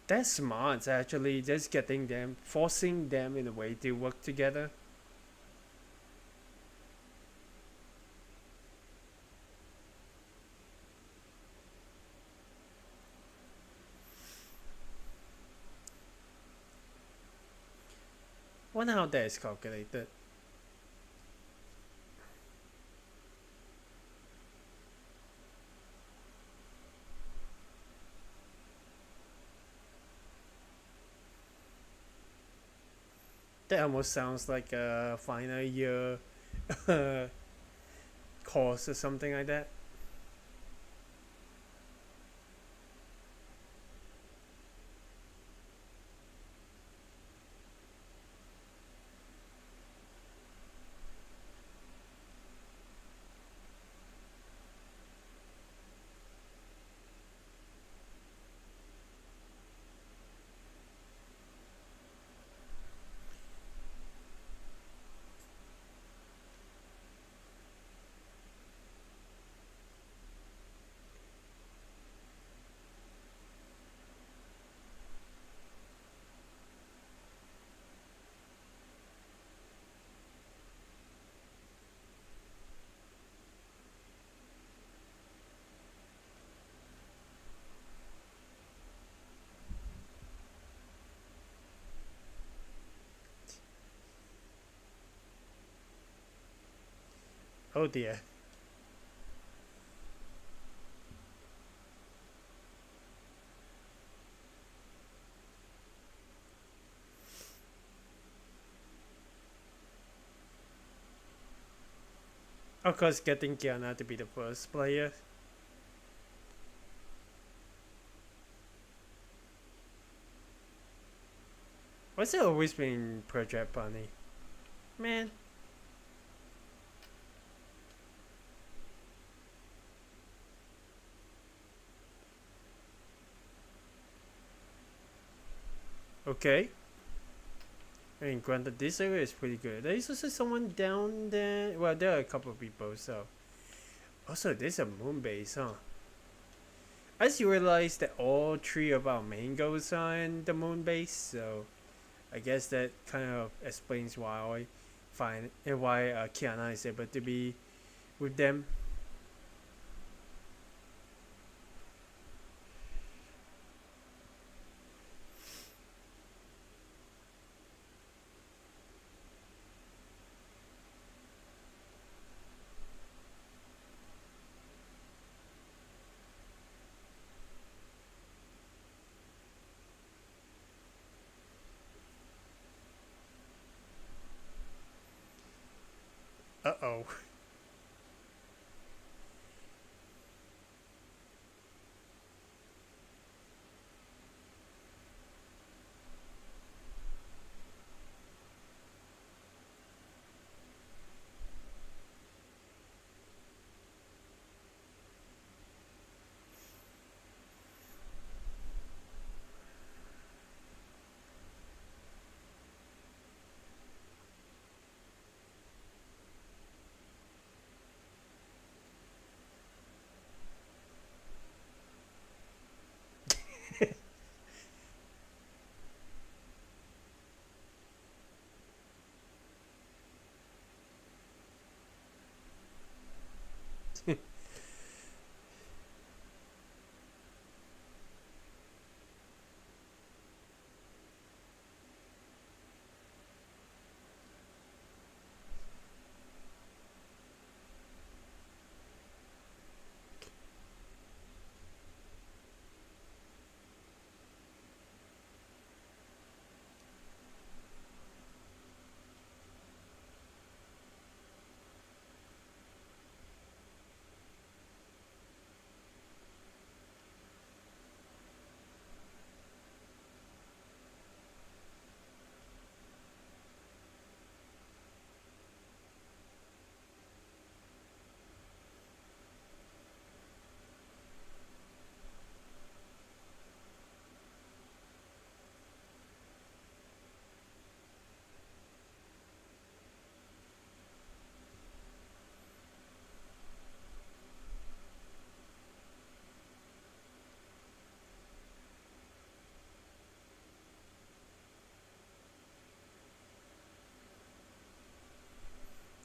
That's smart, actually, just getting them, forcing them in a way to work together. Wonder how that is calculated. That almost sounds like a final year course or something like that. Oh dear. Of course, getting Kiana to be the first player. What's it always been Project Bunny? Man. Okay. I mean, granted, this area is pretty good. There's also someone down there. Well, there are a couple of people, so. Also, there's a moon base, huh? I just realized that all three of our main goals are in the moon base, so I guess that kind of explains why I find why Kiana is able to be with them. Uh oh.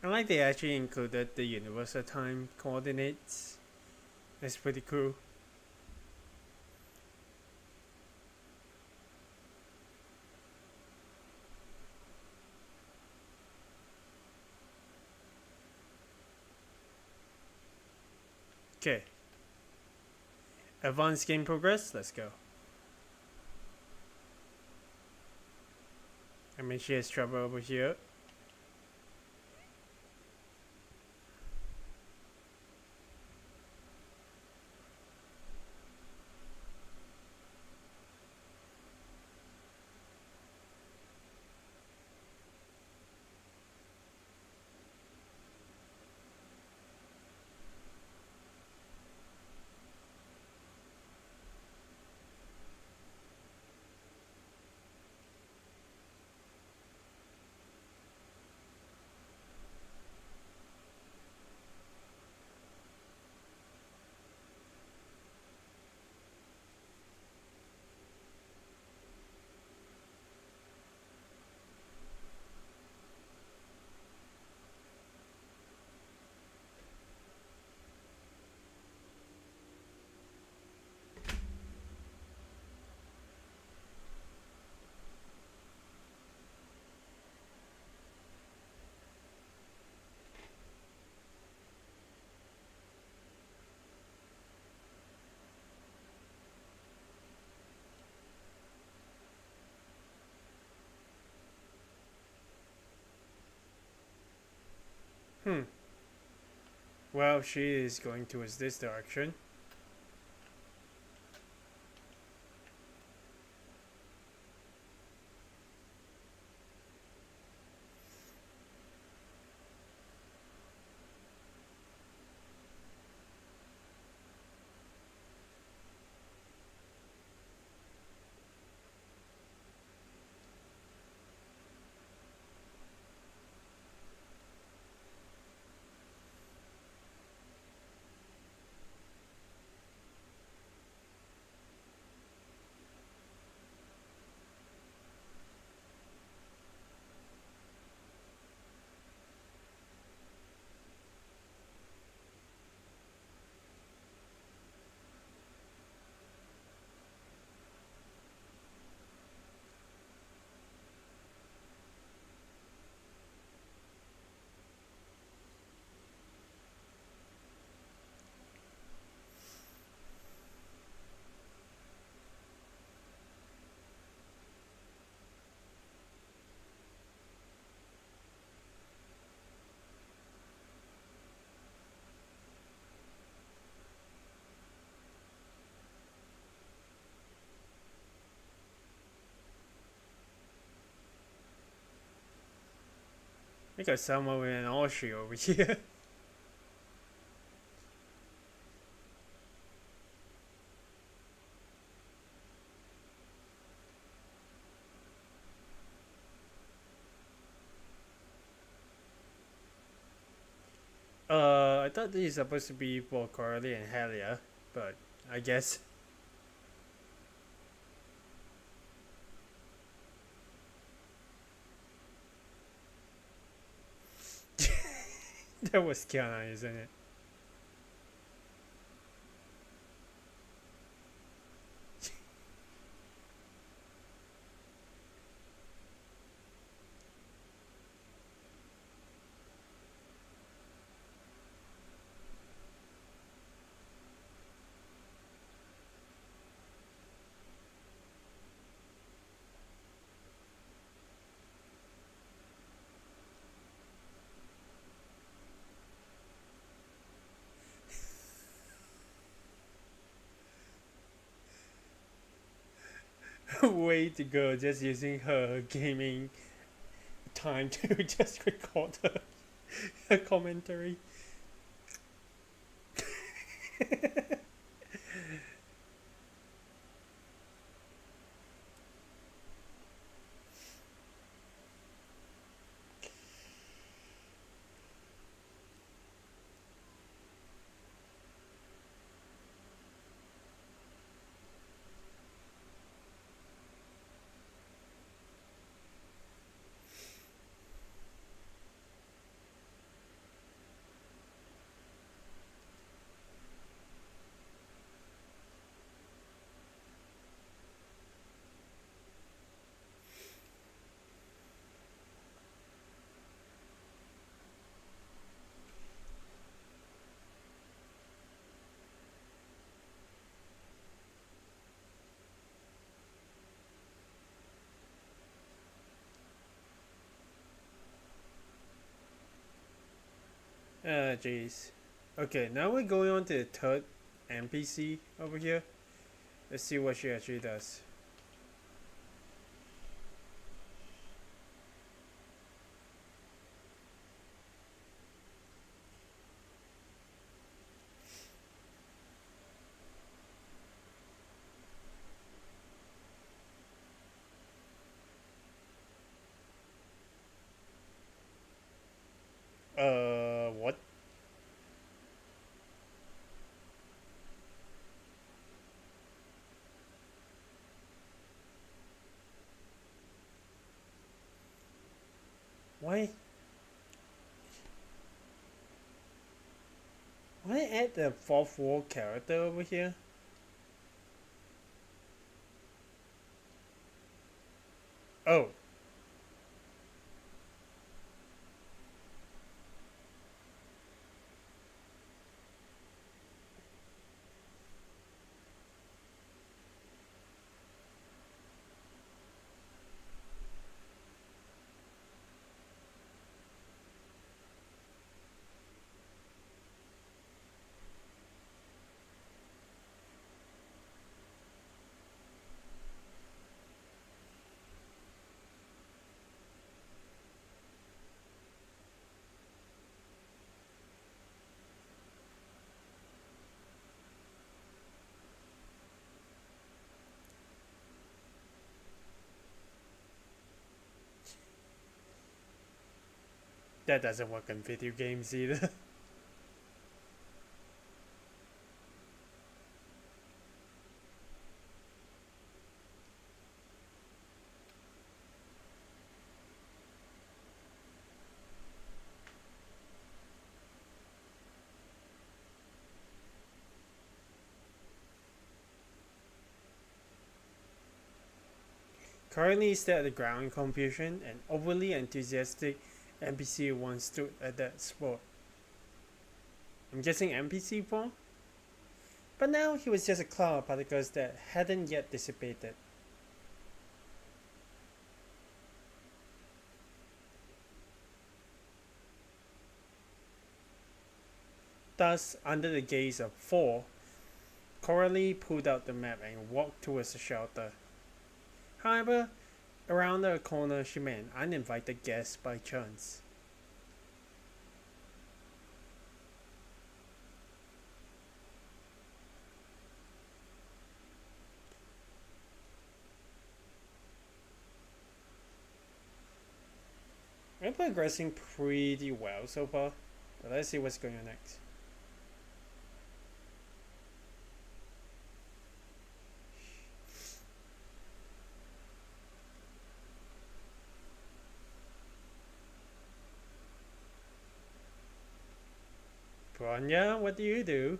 I like they actually included the universal time coordinates. That's pretty cool. Okay. Advanced game progress. Let's go. I mean, she has trouble over here. Hmm. Well, she is going towards this direction. I got someone with an Aussie over here. I thought this is supposed to be for Coralie and Helia, but I guess that was Kiana, isn't it? Way to go, just using her gaming time to just record her commentary. Jeez. Okay, now we're going on to the third NPC over here. Let's see what she actually does. What? Why? Why add the fourth wall character over here? Oh, that doesn't work in video games either. Currently still at the ground confusion, an overly enthusiastic NPC once stood at that spot. I'm guessing NPC 4? But now he was just a cloud of particles that hadn't yet dissipated. Thus, under the gaze of 4, Coralie pulled out the map and walked towards the shelter. However, around the corner she met an uninvited guest by chance. I'm progressing pretty well so far, but let's see what's going on next. Bronya, what do you do?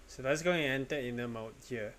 So let's go and enter inner mode here.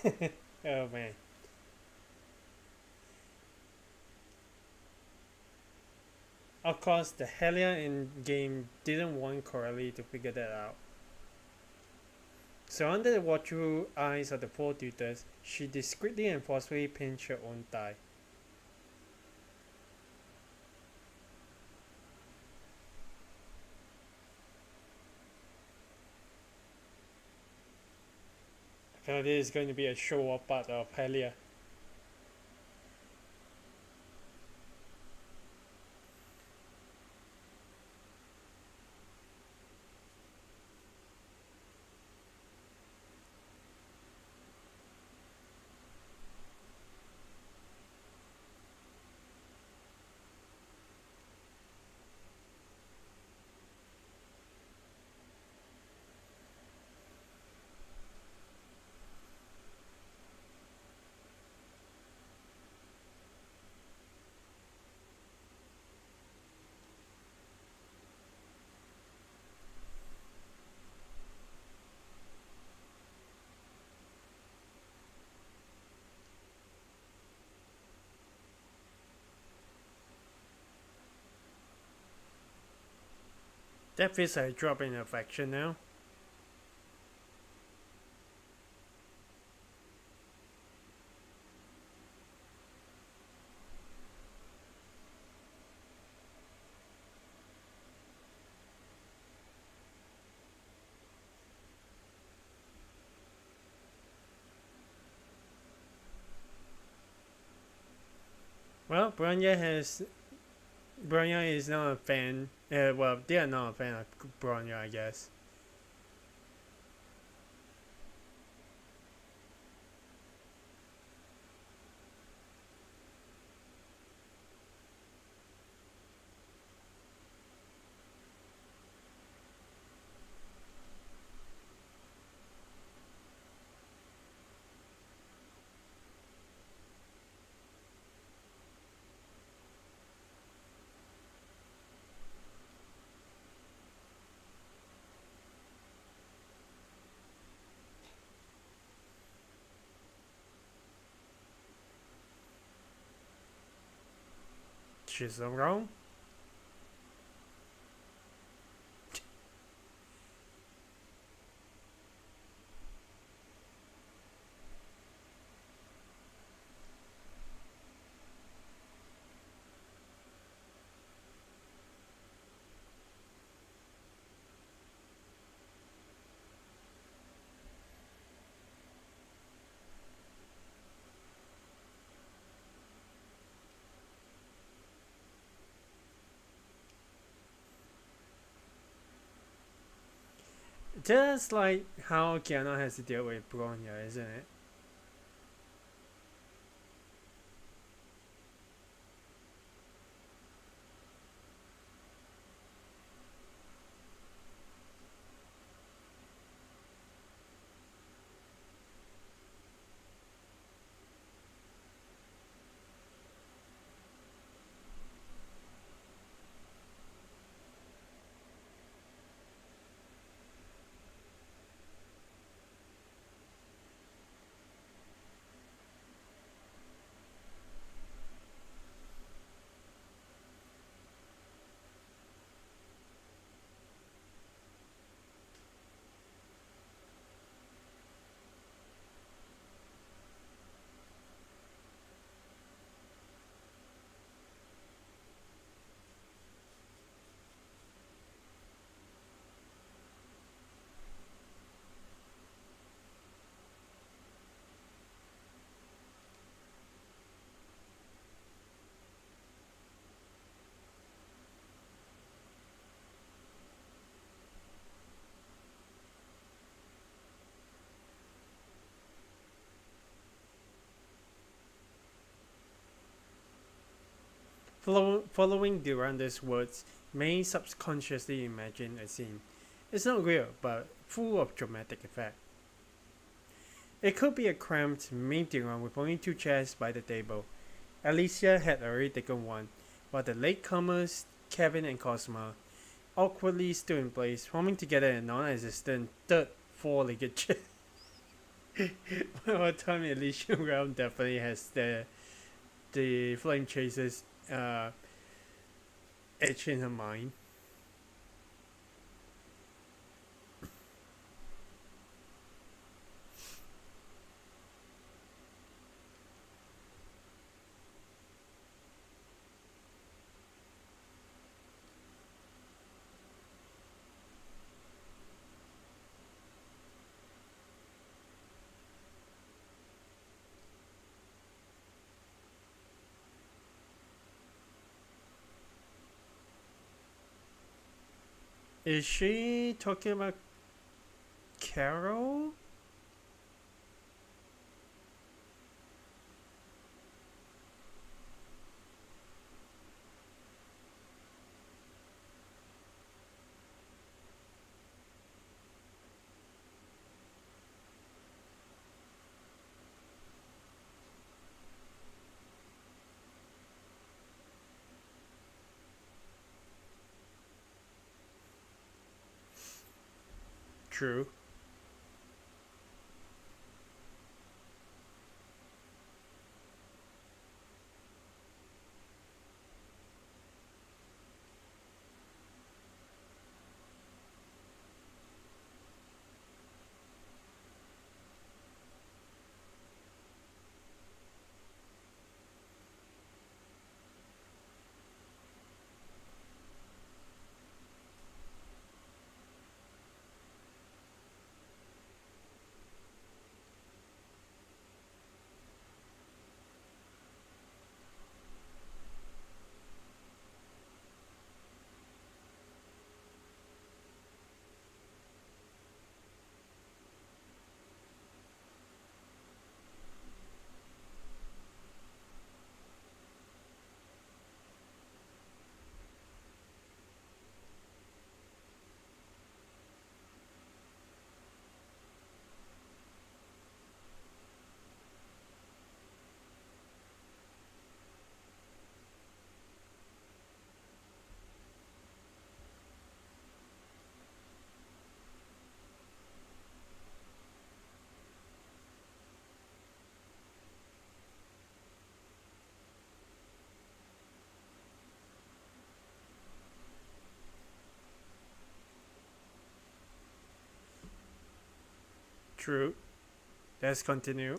Oh man. Of course, the Helia in game didn't want Coralie to figure that out. So under the watchful eyes of the four tutors, she discreetly and forcefully pinched her own thigh. I feel this is going to be a show-off part of Helia. That feels like a drop in affection now. Well, Bronya is not a fan. Well, they are not a fan of Bronya, I guess. She's not wrong. Just like how Kiana has to deal with Bronya, isn't it? Following Duranda's words, May subconsciously imagined a scene. It's not real, but full of dramatic effect. It could be a cramped meeting room with only two chairs by the table. Alicia had already taken one, while the latecomers, Kevin and Cosma, awkwardly stood in place, forming together a non-existent third four-legged chair. Well, Time Elysium Realm definitely has the Flame Chasers etched in her mind. Is she talking about Carol? True. True. Let's continue.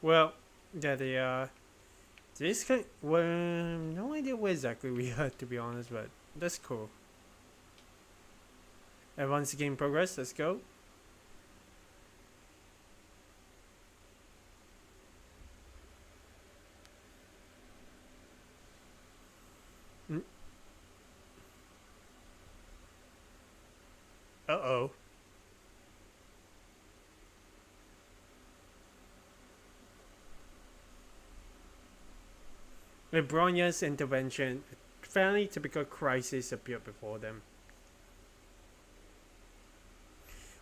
Well, yeah, this kind. Well, no idea where exactly we are to be honest, but that's cool. Advanced game progress. Let's go. Mm, uh-oh. With Bronya's intervention, a fairly typical crisis appeared before them.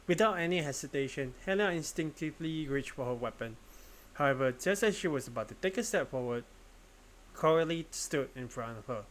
Without any hesitation, Hannah instinctively reached for her weapon. However, just as she was about to take a step forward, Coralie stood in front of her.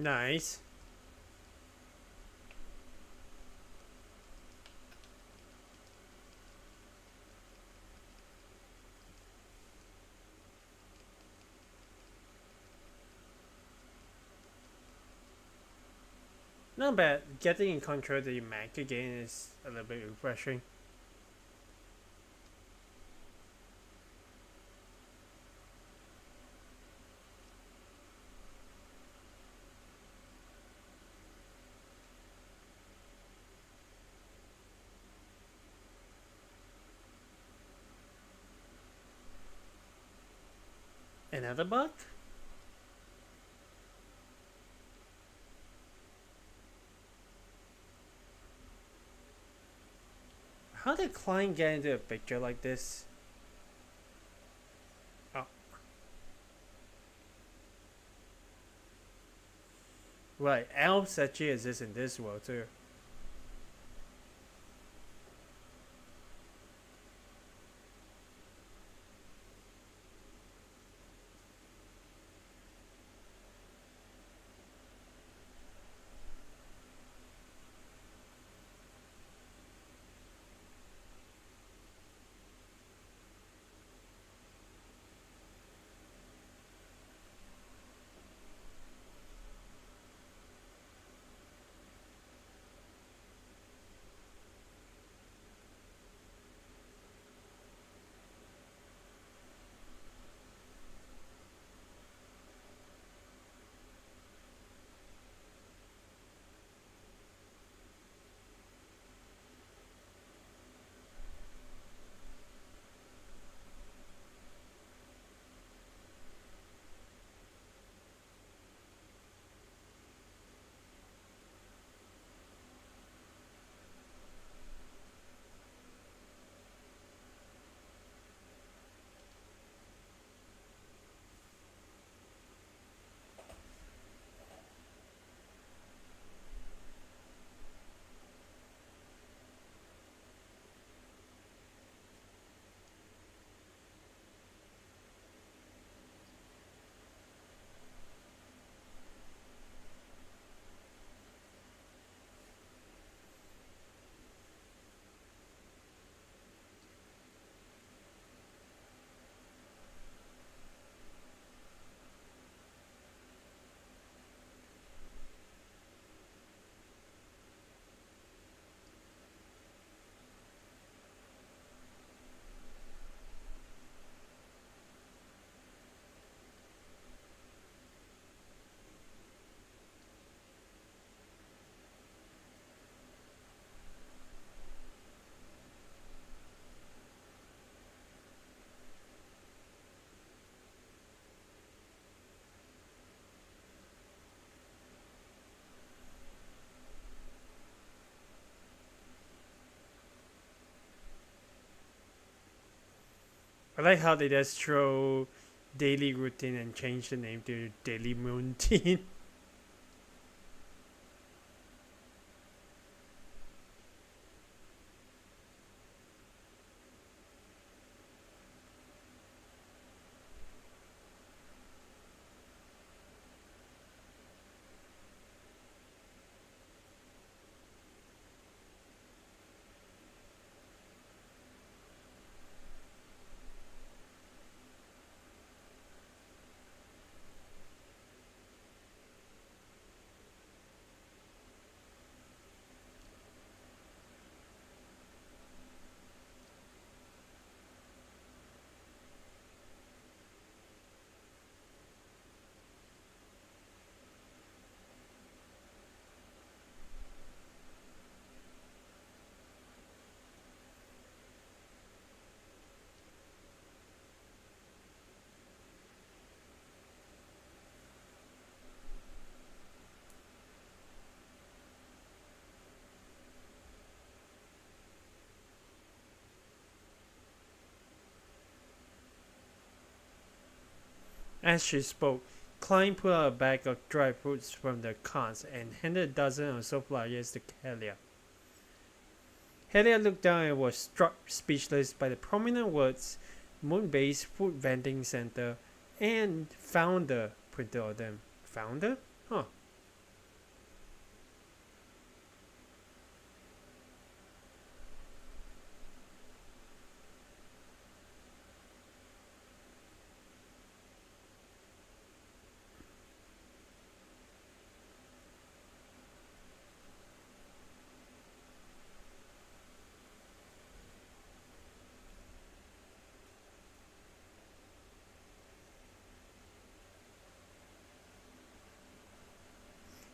Nice. Not bad. Getting in control of the mech again is a little bit refreshing. Another bug? How did Klein get into a picture like this? Oh, right. Elves actually exist in this world too. I like how they just throw daily routine and change the name to daily routine. As she spoke, Klein pulled out a bag of dry fruits from the cans and handed a dozen or so flyers to Helia. Helia looked down and was struck speechless by the prominent words Moonbase Food Vending Center and Founder printed on them. Founder? Huh.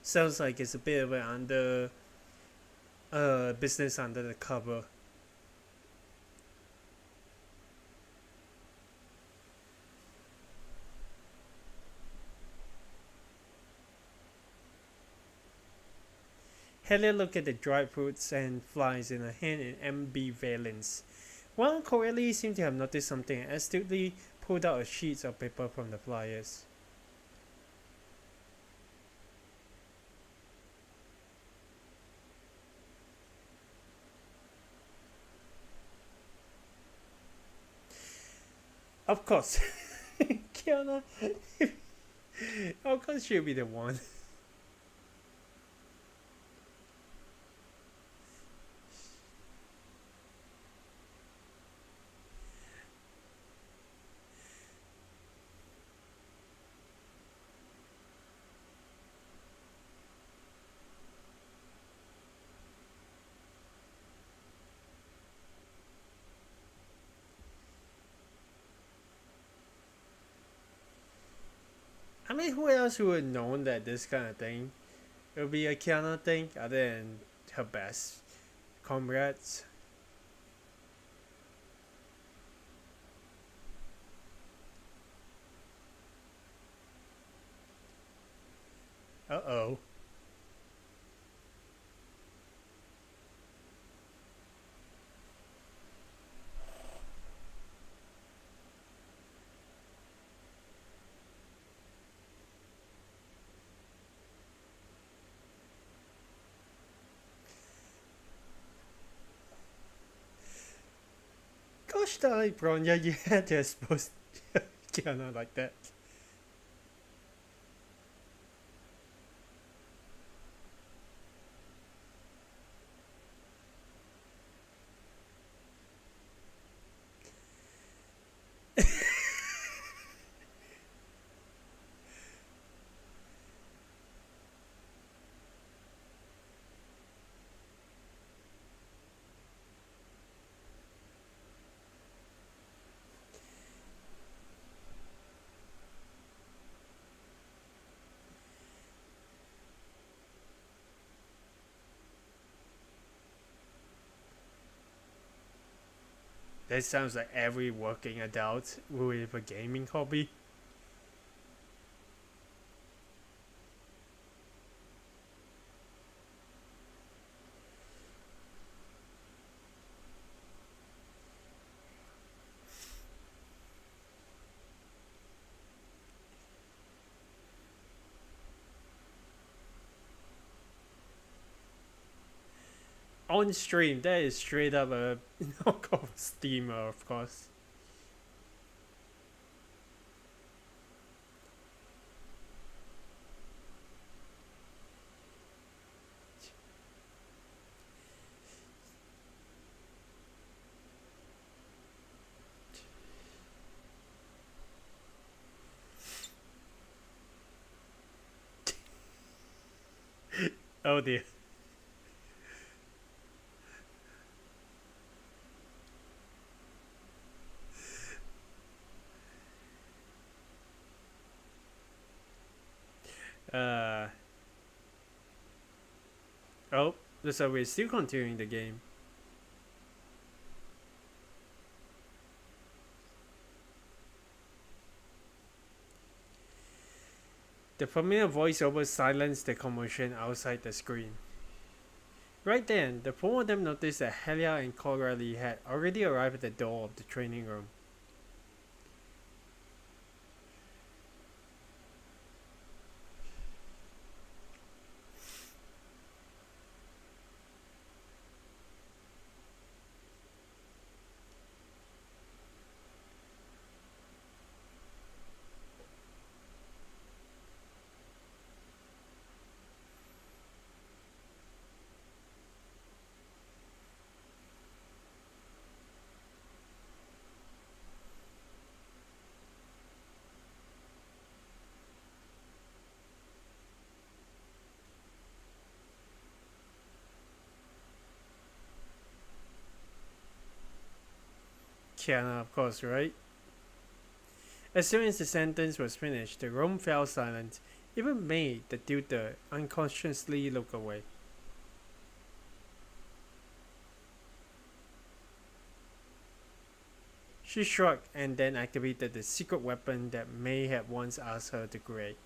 Sounds like it's a bit of an under business under the cover. Helia looked at the dried fruits and flies in her hand in ambivalence. While Corelli seemed to have noticed something and astutely pulled out a sheet of paper from the flyers. Of course, Kiana, of course she'll be the one. I mean, who else would have known that this kind of thing would be a Kiana thing other than her best comrades? Uh oh. Gosh darn it, Bronya, you had to expose Kiana like that. That sounds like every working adult with a gaming hobby. On stream, that is straight up a knockoff steamer, of course. Oh dear. Uh. Oh, so we're still continuing the game. The familiar voiceover silenced the commotion outside the screen. Right then, the four of them noticed that Helia and Coralie had already arrived at the door of the training room. Kiana, of course, right? As soon as the sentence was finished, the room fell silent. even Mei, the tutor, unconsciously looked away. She shrugged and then activated the secret weapon that Mei had once asked her to create.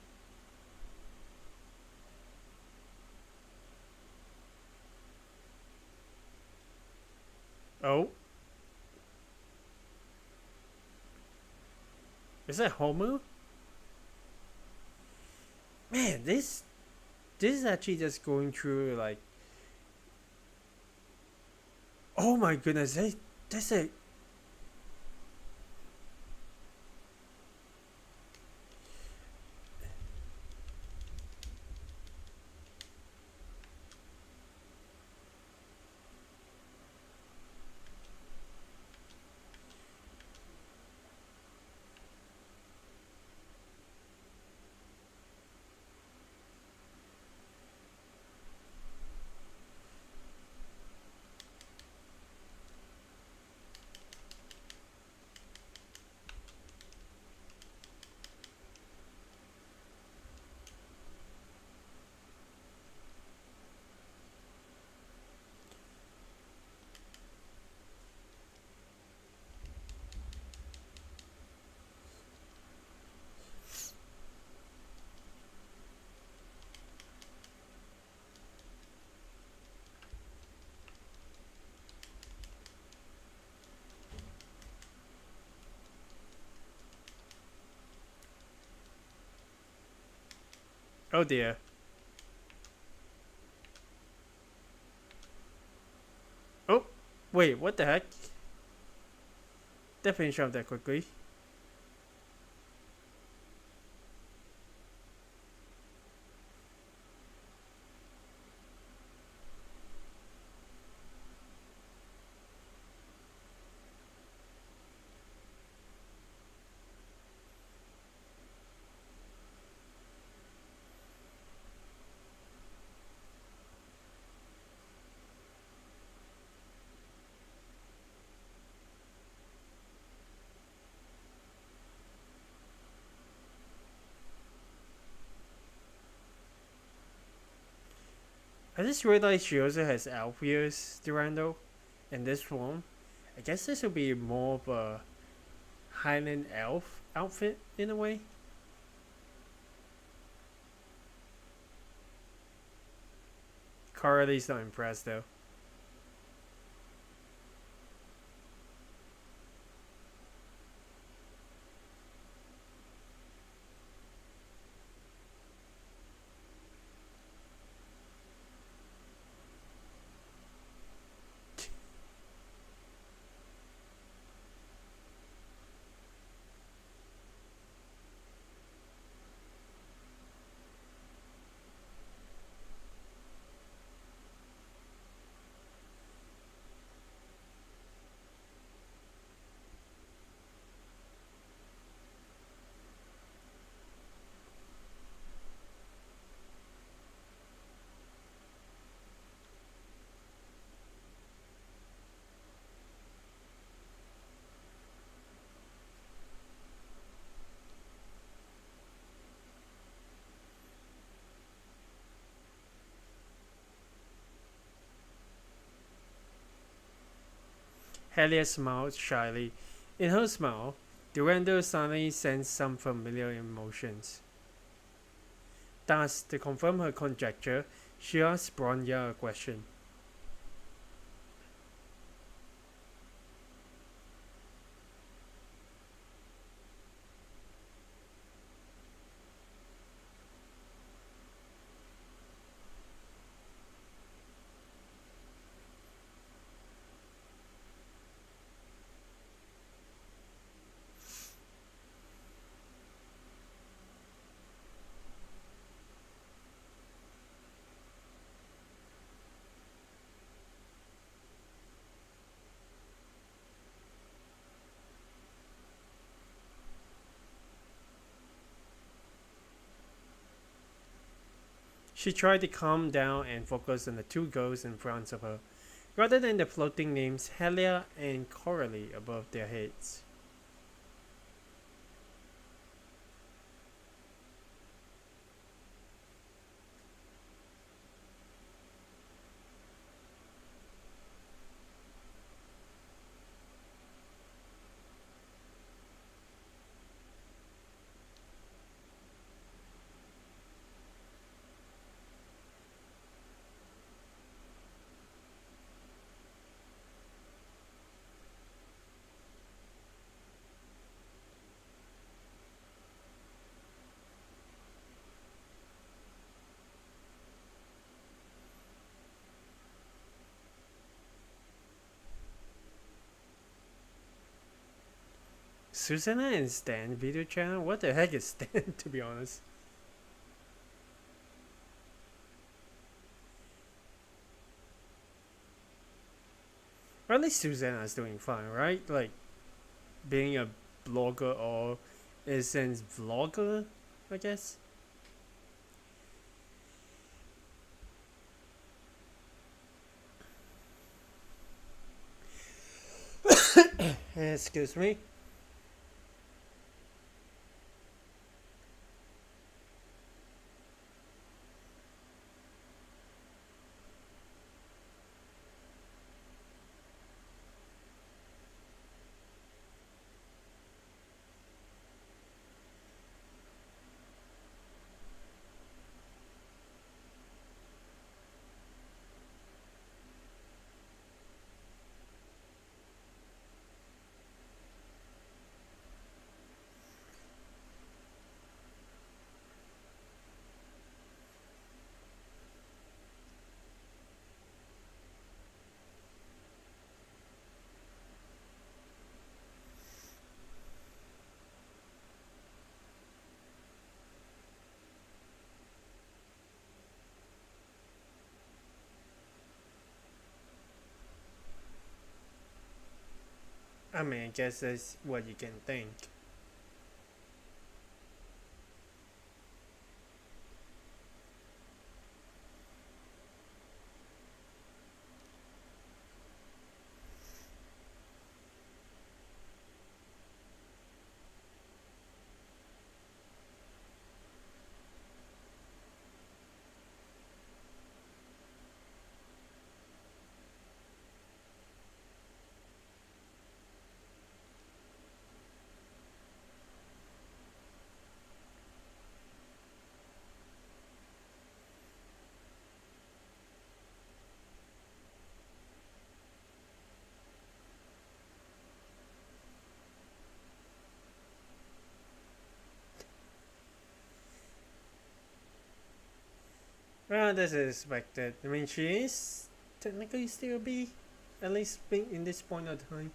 Oh? Is that Homer? Man, this is actually just going through like, oh my goodness, that's a, oh dear. Oh, wait, what the heck? That finished off that quickly. I just realized she also has elf ears, Durando, in this form. I guess this will be more of a Highland elf outfit in a way. Carly's not impressed though. Helia smiled shyly. In her smile, Durando suddenly sensed some familiar emotions. Thus, to confirm her conjecture, she asked Bronya a question. She tried to calm down and focus on the two ghosts in front of her, rather than the floating names Helia and Coralie above their heads. Susanna and Stan video channel? What the heck is Stan, to be honest? Or at least Susanna's doing fine, right? Like, being a blogger or, in a sense, vlogger, I guess? Excuse me. I mean, I guess that's what you can think. Well, this is expected. I mean, she is technically still B, at least being in this point of time.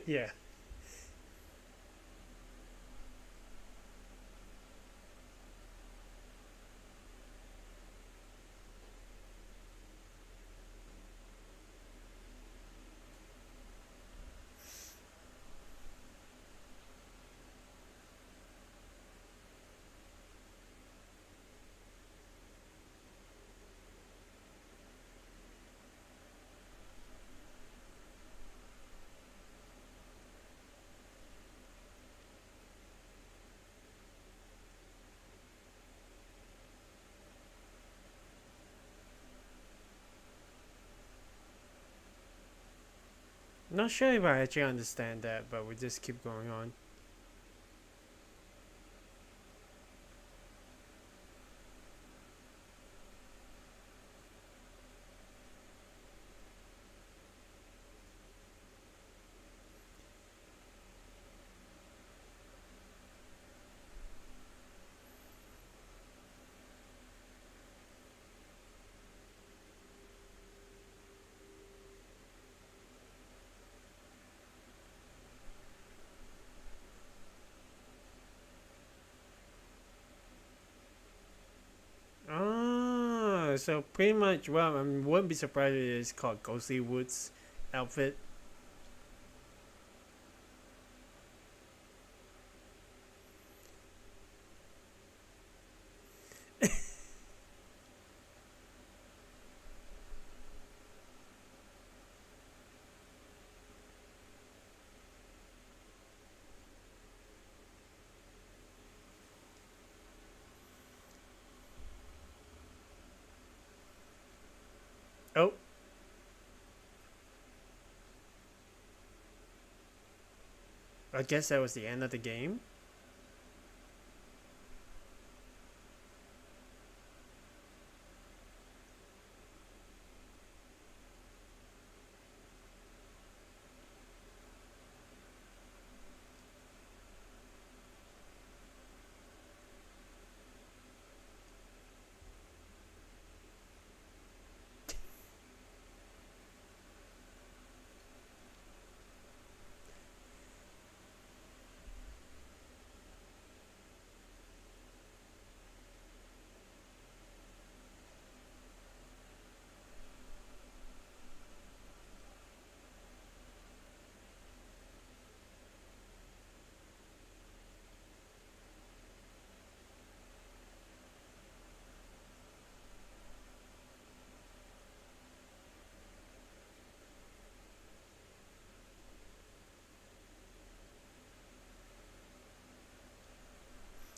Yeah. Not sure if I actually understand that, but we just keep going on. So pretty much, well, I wouldn't be surprised if it's called Ghostly Woods outfit. Oh, I guess that was the end of the game.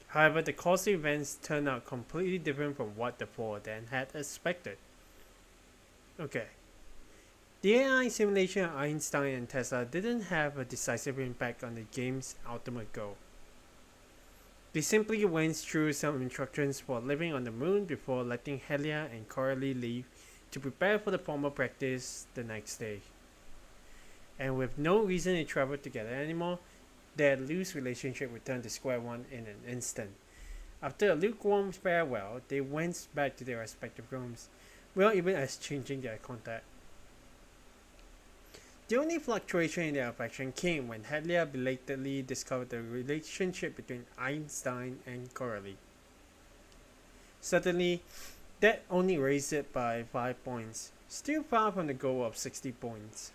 However, the course events turned out completely different from what the four then had expected. Okay. The AI simulation of Einstein and Tesla didn't have a decisive impact on the game's ultimate goal. They simply went through some instructions for living on the moon before letting Helia and Coralie leave to prepare for the formal practice the next day. And with no reason to travel together anymore, their loose relationship returned to square one in an instant. After a lukewarm farewell, they went back to their respective rooms, without even exchanging their contact. The only fluctuation in their affection came when Helia belatedly discovered the relationship between Einstein and Coralie. Certainly, that only raised it by 5 points, still far from the goal of 60 points.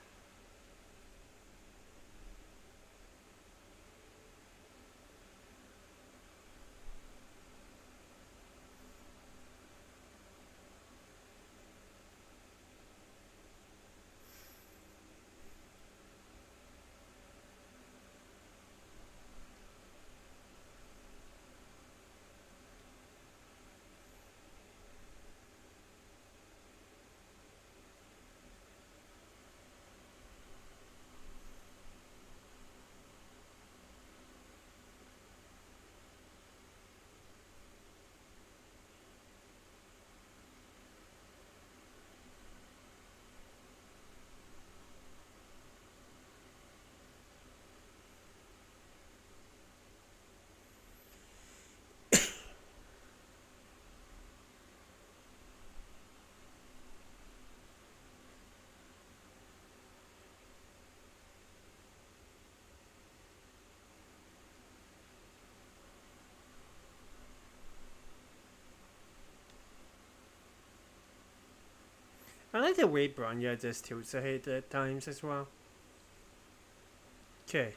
I like the way Bronya just tilts her head at times as well. Okay.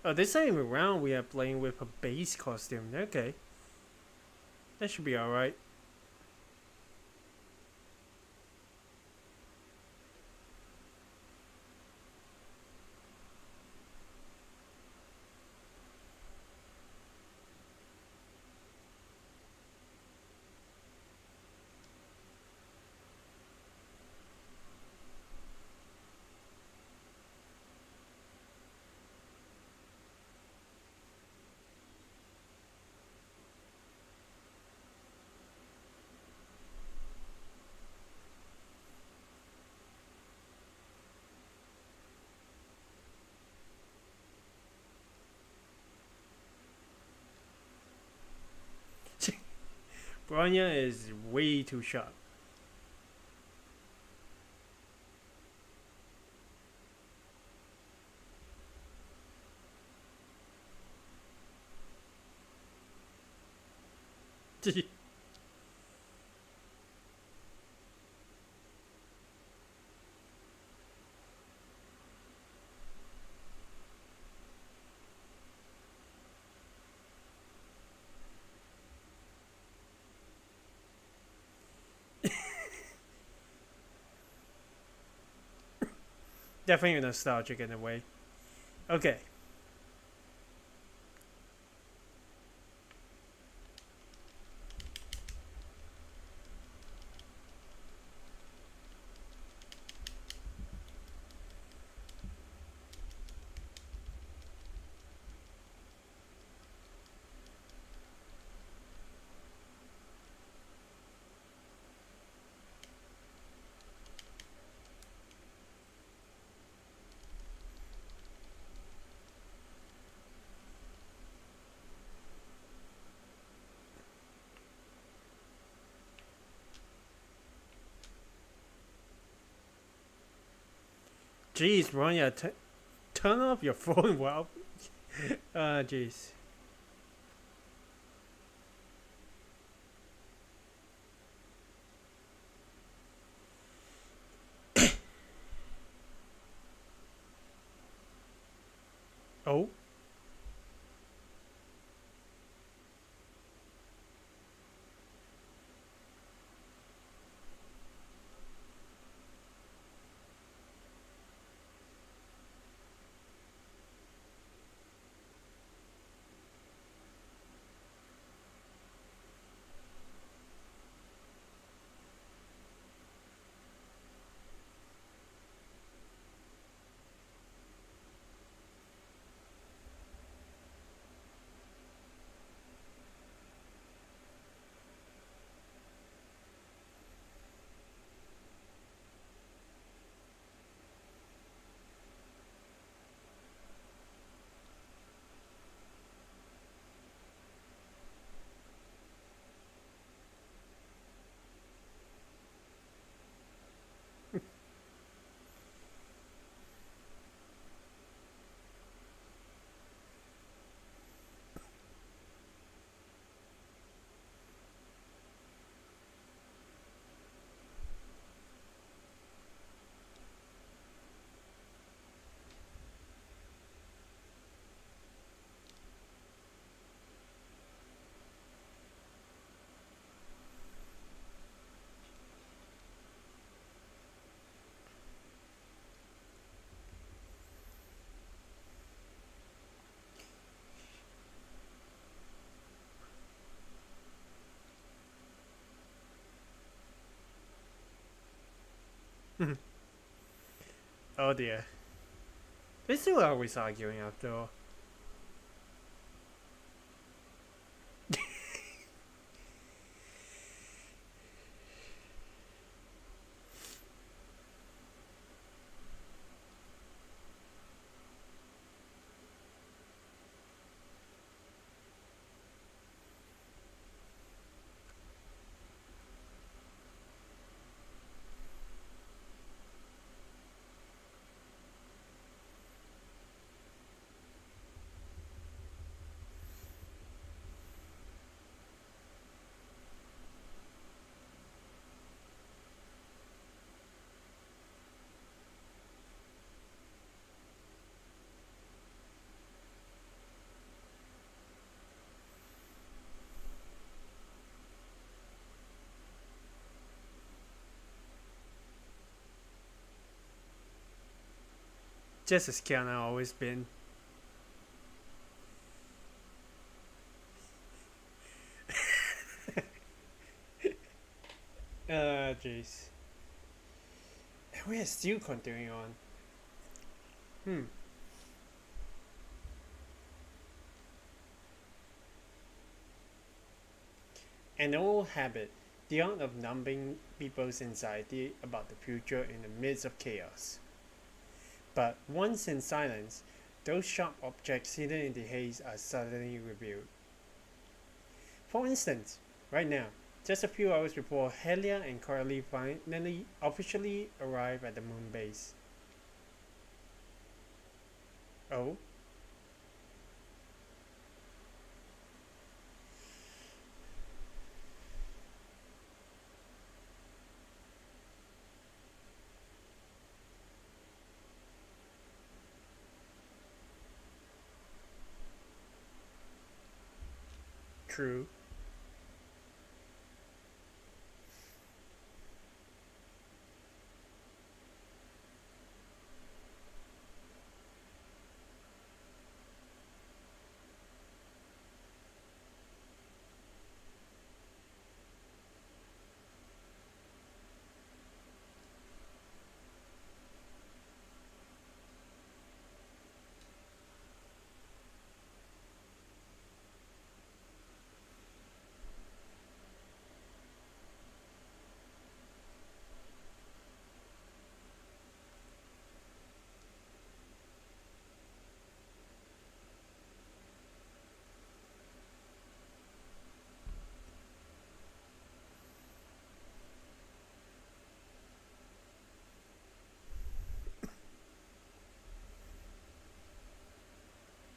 Oh, this time around we are playing with a base costume. Okay. That should be alright. Bronya is way too sharp. Definitely nostalgic in a way. Okay. Jeez, Bronya, turn off your phone. Wow. Jeez. Oh. Oh dear. They're still always arguing after all. Just as Kiana always been. Jeez. And we are still continuing on. Hmm. An old habit, the art of numbing people's anxiety about the future in the midst of chaos. But once in silence, those sharp objects hidden in the haze are suddenly revealed. For instance, right now, just a few hours before Helia and Carly finally officially arrive at the moon base. Oh, true.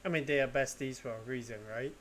I mean, they are besties for a reason, right?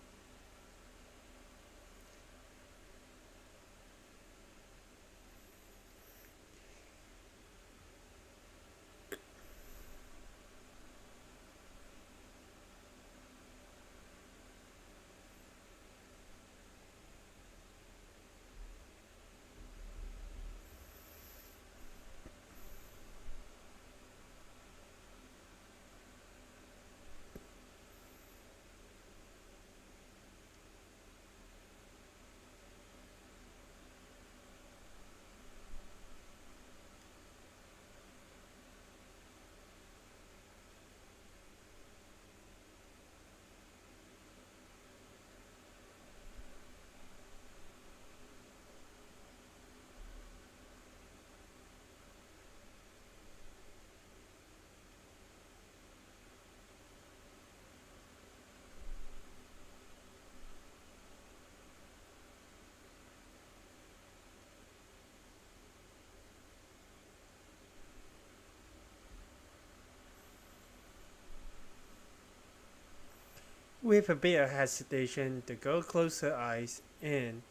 With a bit of hesitation, the girl closed her eyes and,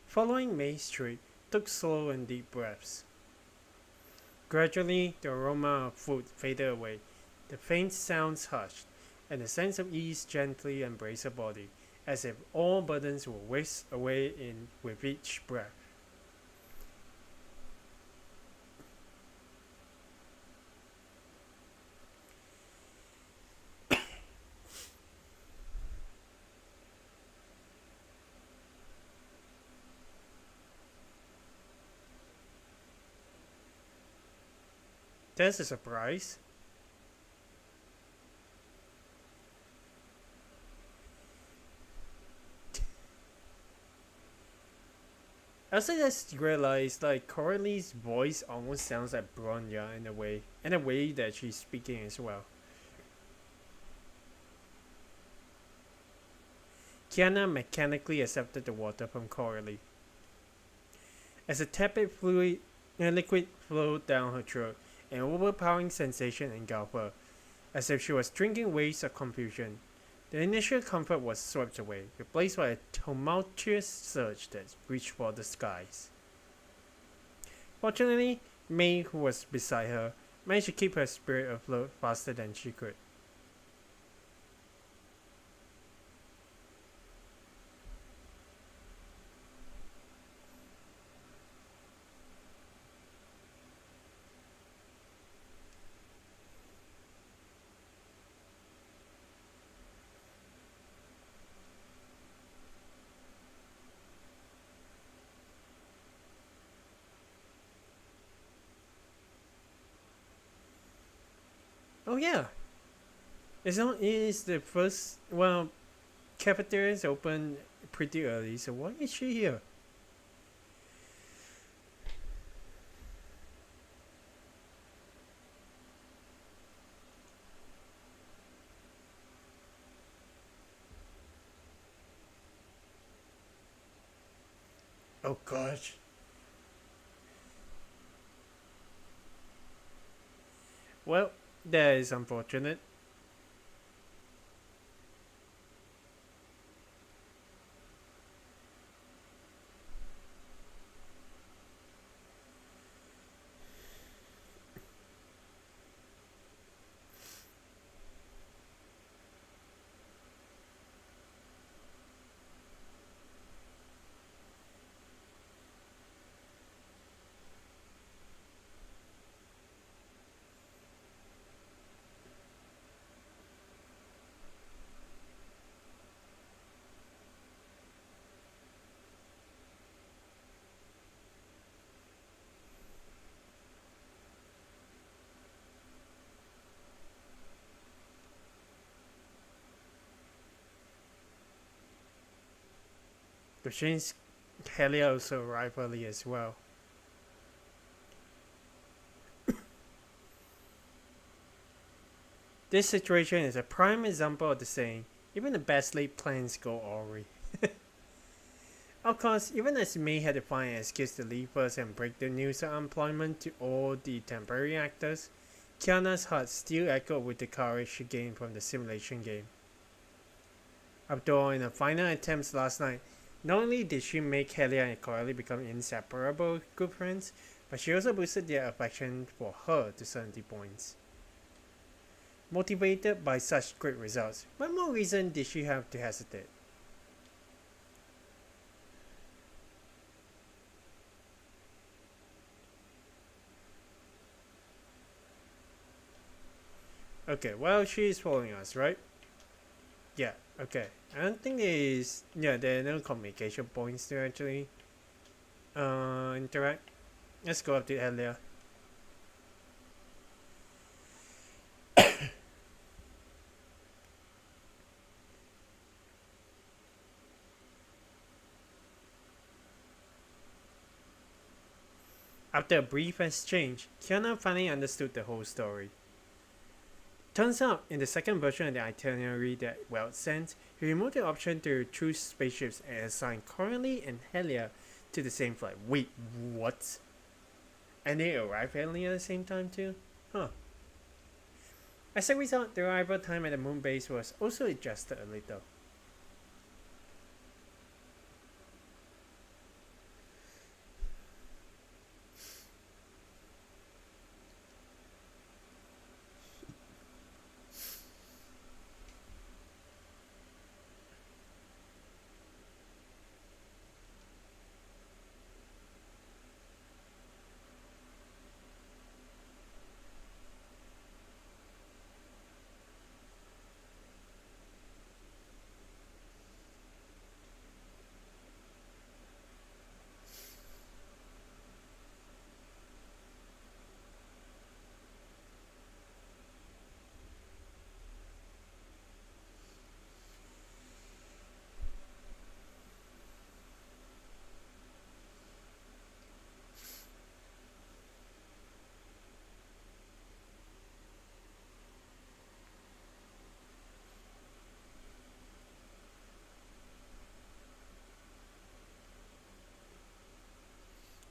following May's trick, took slow and deep breaths. Gradually, the aroma of food faded away, the faint sounds hushed, and a sense of ease gently embraced her body, as if all burdens were whisked away in with each breath. That's a surprise. I also just realized like Coralie's voice almost sounds like Bronya in a way that she's speaking as well. Kiana mechanically accepted the water from Coralie. As a tepid fluid and liquid flowed down her throat, an overpowering sensation engulfed her, as if she was drinking waves of confusion. The initial comfort was swept away, replaced by a tumultuous surge that reached for the skies. Fortunately, May, who was beside her, managed to keep her spirit afloat faster than she could. Oh yeah, it is the first. Well, cafeterias open pretty early, so why is she here? Oh gosh. Well, that is unfortunate. Goshin's Helia also arrived early as well. This situation is a prime example of the saying, even the best laid plans go awry. Of course, even as May had to find an excuse to leave first and break the news of unemployment to all the temporary actors, Kiana's heart still echoed with the courage she gained from the simulation game. After all, in the final attempts last night, not only did she make Helia and Coralie become inseparable good friends, but she also boosted their affection for her to 70 points. Motivated by such great results, what more reason did she have to hesitate? Okay, well, she is following us, right? Yeah, okay. I don't think there are no communication points to actually interact. Let's go up to Elia. After a brief exchange, Kiana finally understood the whole story. Turns out, in the second version of the itinerary that Weld sent, he removed the option to choose spaceships and assign Coralie and Helia to the same flight. Wait, what? And they arrived at the same time too? Huh. As a result, the arrival time at the moon base was also adjusted a little.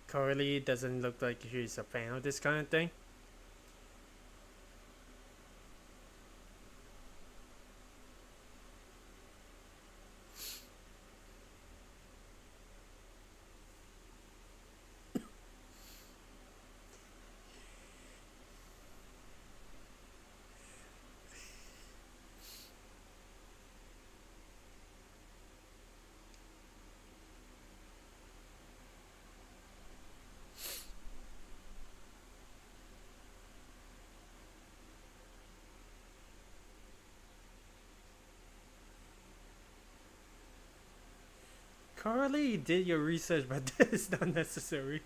Coralie doesn't look like she's a fan of this kind of thing. Coralie, you did your research, but that is not necessary.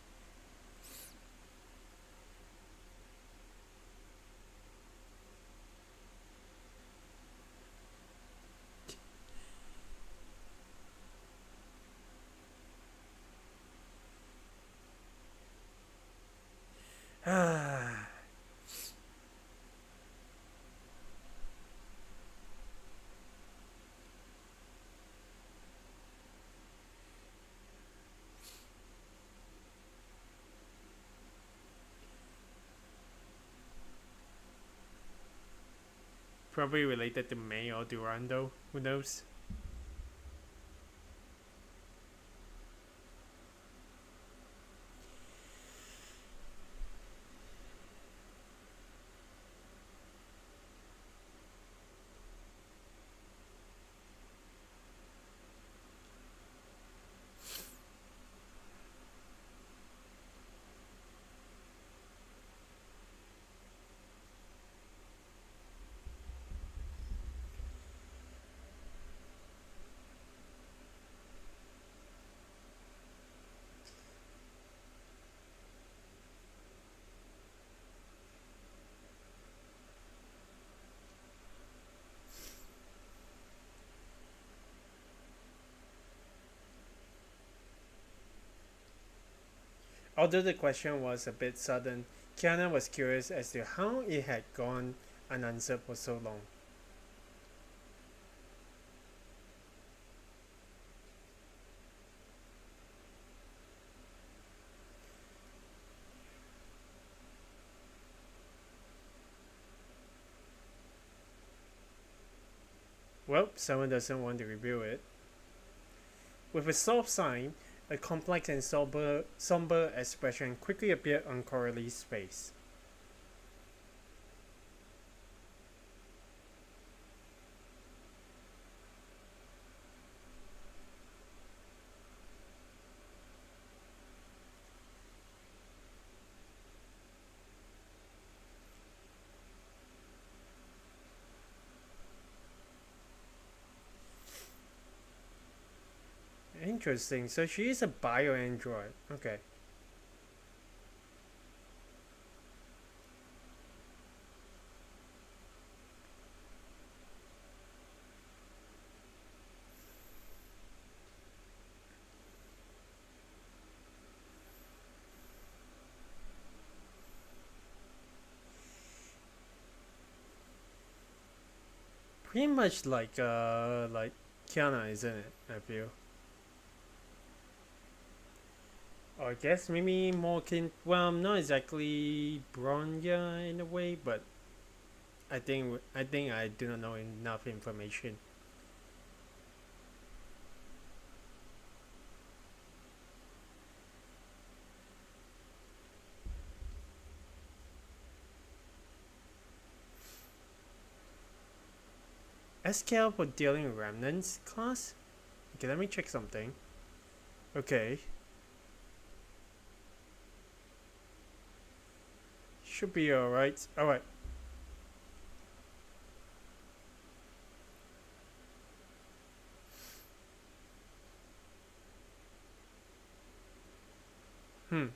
Ah. Probably related to Mei or Durando. Who knows? Although the question was a bit sudden, Kiana was curious as to how it had gone unanswered for so long. Well, someone doesn't want to reveal it. With a soft sign, a complex and somber expression quickly appeared on Coralie's face. Interesting. So she is a bio android. Okay. Pretty much like Kiana, isn't it? I feel. Or I guess maybe more kin. Well, not exactly Bronya in a way, but I think I do not know enough information. SKL for dealing with remnants class. Okay, let me check something. Okay, should be alright. Alright. Hmm.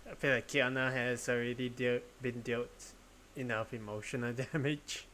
I feel like Kiana has already been dealt enough emotional damage.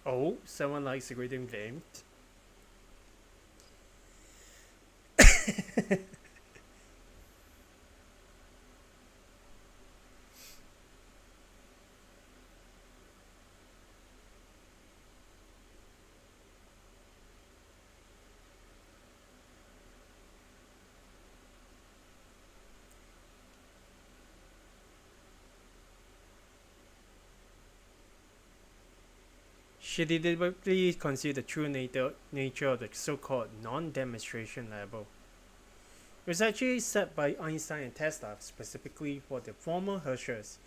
Oh, someone likes the greeting named. She deliberately concealed the true nature of the so-called non-demonstration level. It was actually set by Einstein and Tesla specifically for the former Herschels,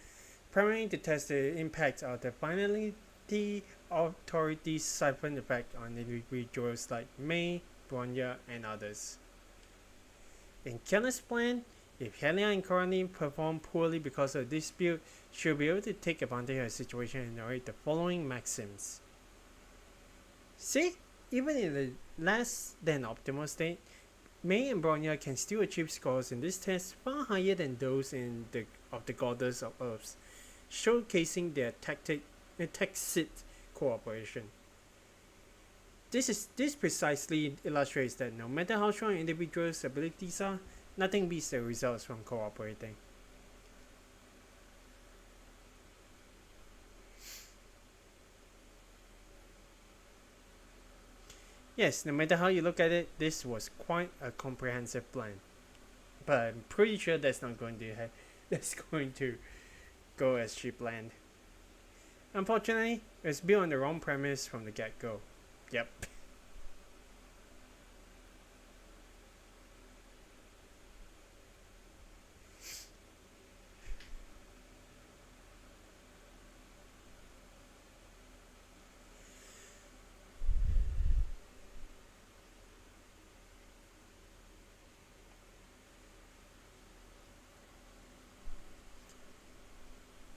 primarily to test the impact of the finality authority's siphon effect on individuals like Mei, Bronya, and others. In Kiana's plan, if Helia and Coraline perform poorly because of the dispute, she'll be able to take advantage of the situation and narrate the following maxims. See, even in the less than optimal state, Mei and Bronya can still achieve scores in this test far higher than those of the goddess of Earths, showcasing their tacit cooperation. This precisely illustrates that no matter how strong an individual's abilities are, nothing beats the results from cooperating. Yes, no matter how you look at it, this was quite a comprehensive plan. but I'm pretty sure that's not going to that's going to go as she planned. Unfortunately, it's built on the wrong premise from the get-go. Yep.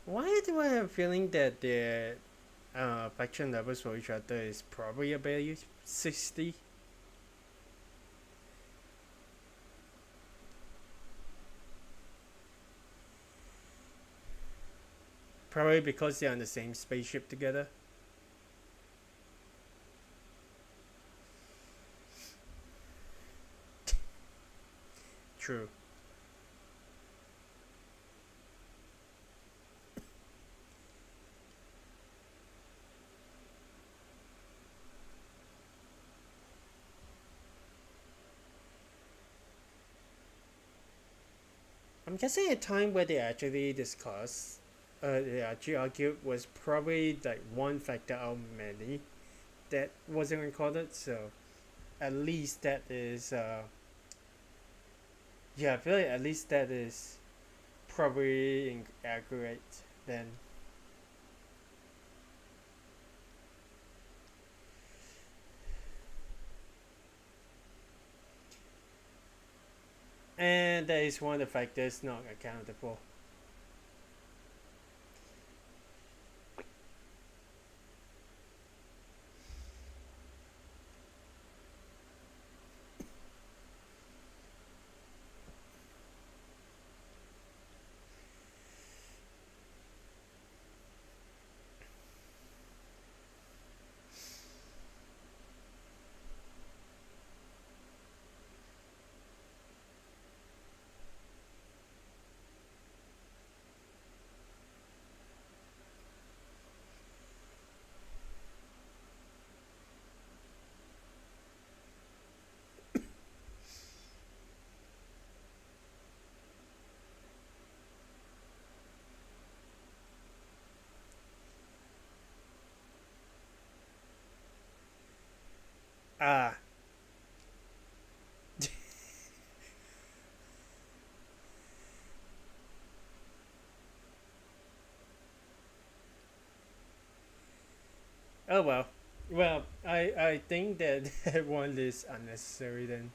Why do I have a feeling that the faction levels for each other is probably about 60? Probably because they're on the same spaceship together. True. I'm guessing a time where they actually discuss, they actually argued was probably like one factor out of many that wasn't recorded. So at least that is, yeah, I feel like at least that is probably accurate then. And that is one of the factors not accounted for. Ah. Oh well. Well, I think that that one is unnecessary then.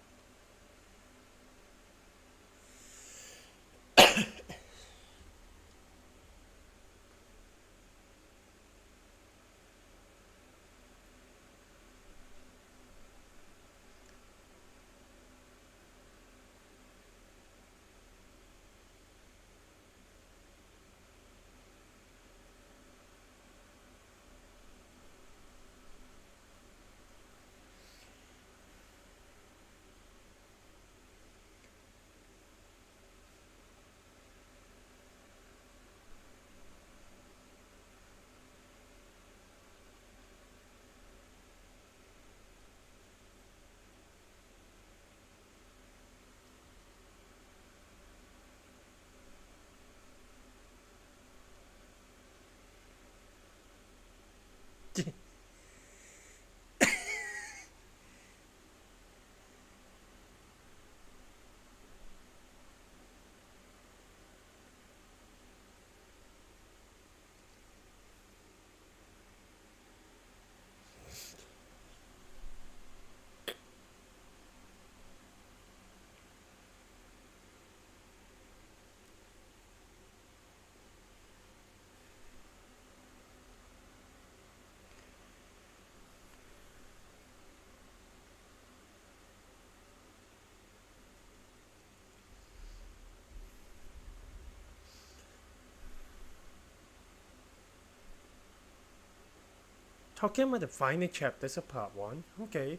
Talking about the final chapters of part one. Okay.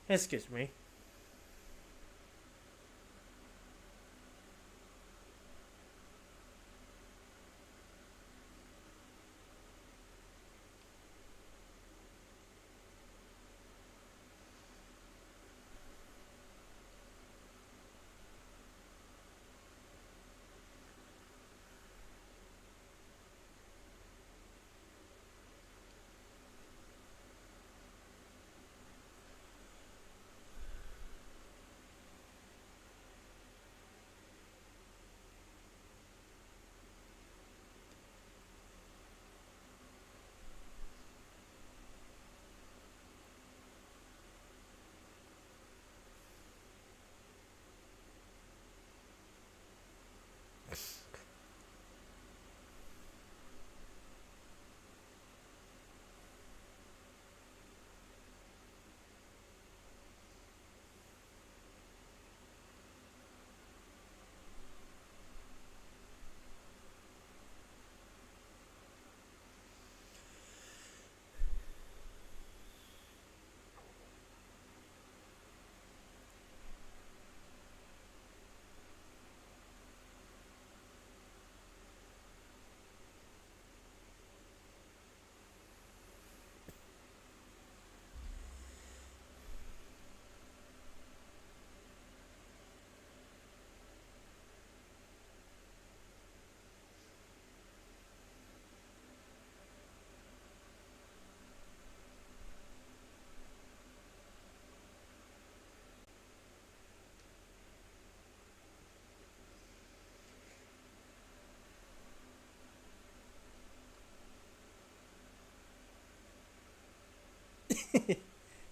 Excuse me.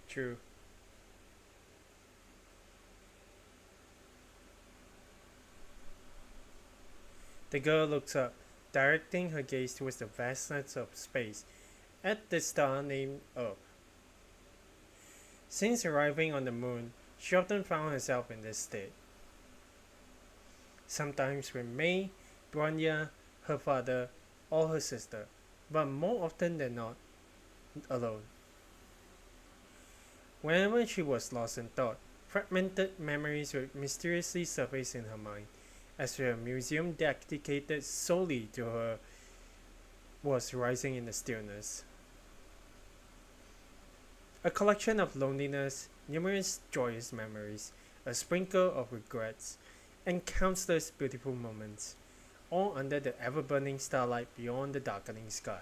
True. The girl looks up, directing her gaze towards the vastness of space at the star named Earth. Since arriving on the moon, she often found herself in this state. Sometimes with Mei, Bronya, her father, or her sister, but more often than not, alone. Whenever she was lost in thought, fragmented memories would mysteriously surface in her mind, as if a museum dedicated solely to her was rising in the stillness. A collection of loneliness, numerous joyous memories, a sprinkle of regrets, and countless beautiful moments, all under the ever burning starlight beyond the darkening sky.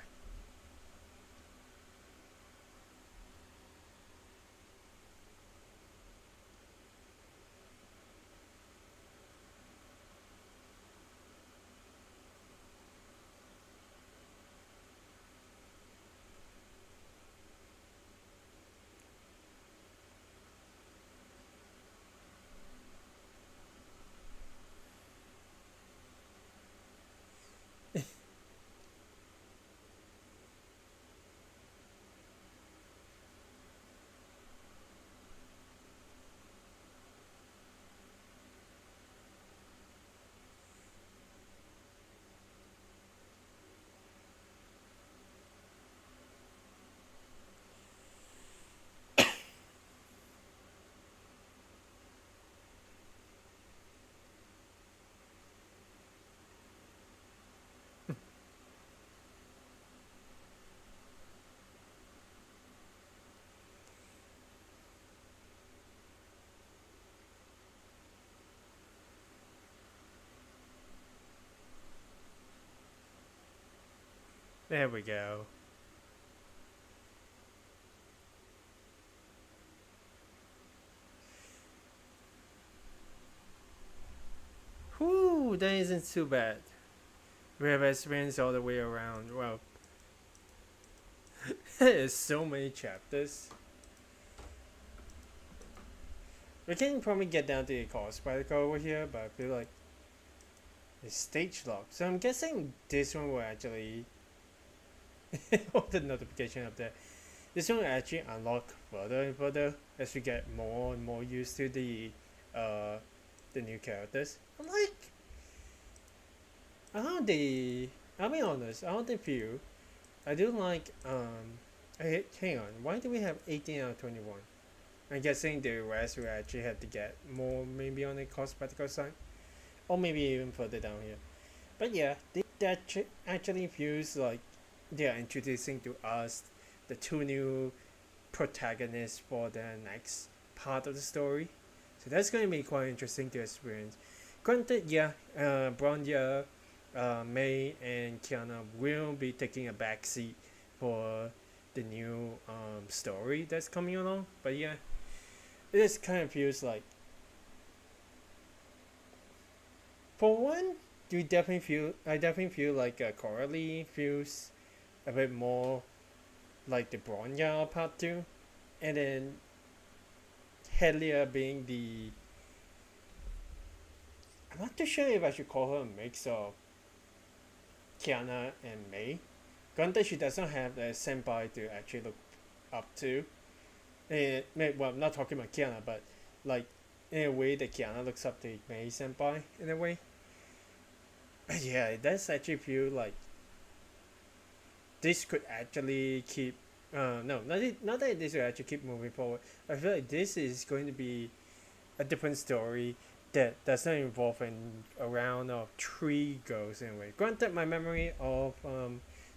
There we go. Whew, that isn't too bad. We have experience all the way around. Well, there's so many chapters. We can probably get down to the cost particle over here, but I feel like it's stage lock. So I'm guessing this one will actually hold the notification up there. This one will actually unlock further and further as we get more and more used to uh the new characters. I'm like, I'll be honest, I don't feel I do like hang on, why do we have 18 out of 21? I'm guessing the rest will actually have to get more maybe on the cosmetical side. Or maybe even further down here. But yeah, that actually feels like they are introducing to us the two new protagonists for the next part of the story. So that's going to be quite interesting to experience. Granted, yeah, Bronya, Mei, and Kiana will be taking a backseat for the new story that's coming along. But yeah, it just kind of feels like, for one, I definitely feel like Coralie feels a bit more like the Bronya part 2, and then Helia being the, I'm not too sure if I should call her a mix of Kiana and Mei. Granted, she doesn't have a senpai to actually look up to. And, well, I'm not talking about Kiana, but like in a way that Kiana looks up to Mei senpai in a way. But yeah, it does actually feel like this could actually keep. No, not that this will actually keep moving forward. I feel like this is going to be a different story that does not involve a round of three girls anyway. Granted, my memory of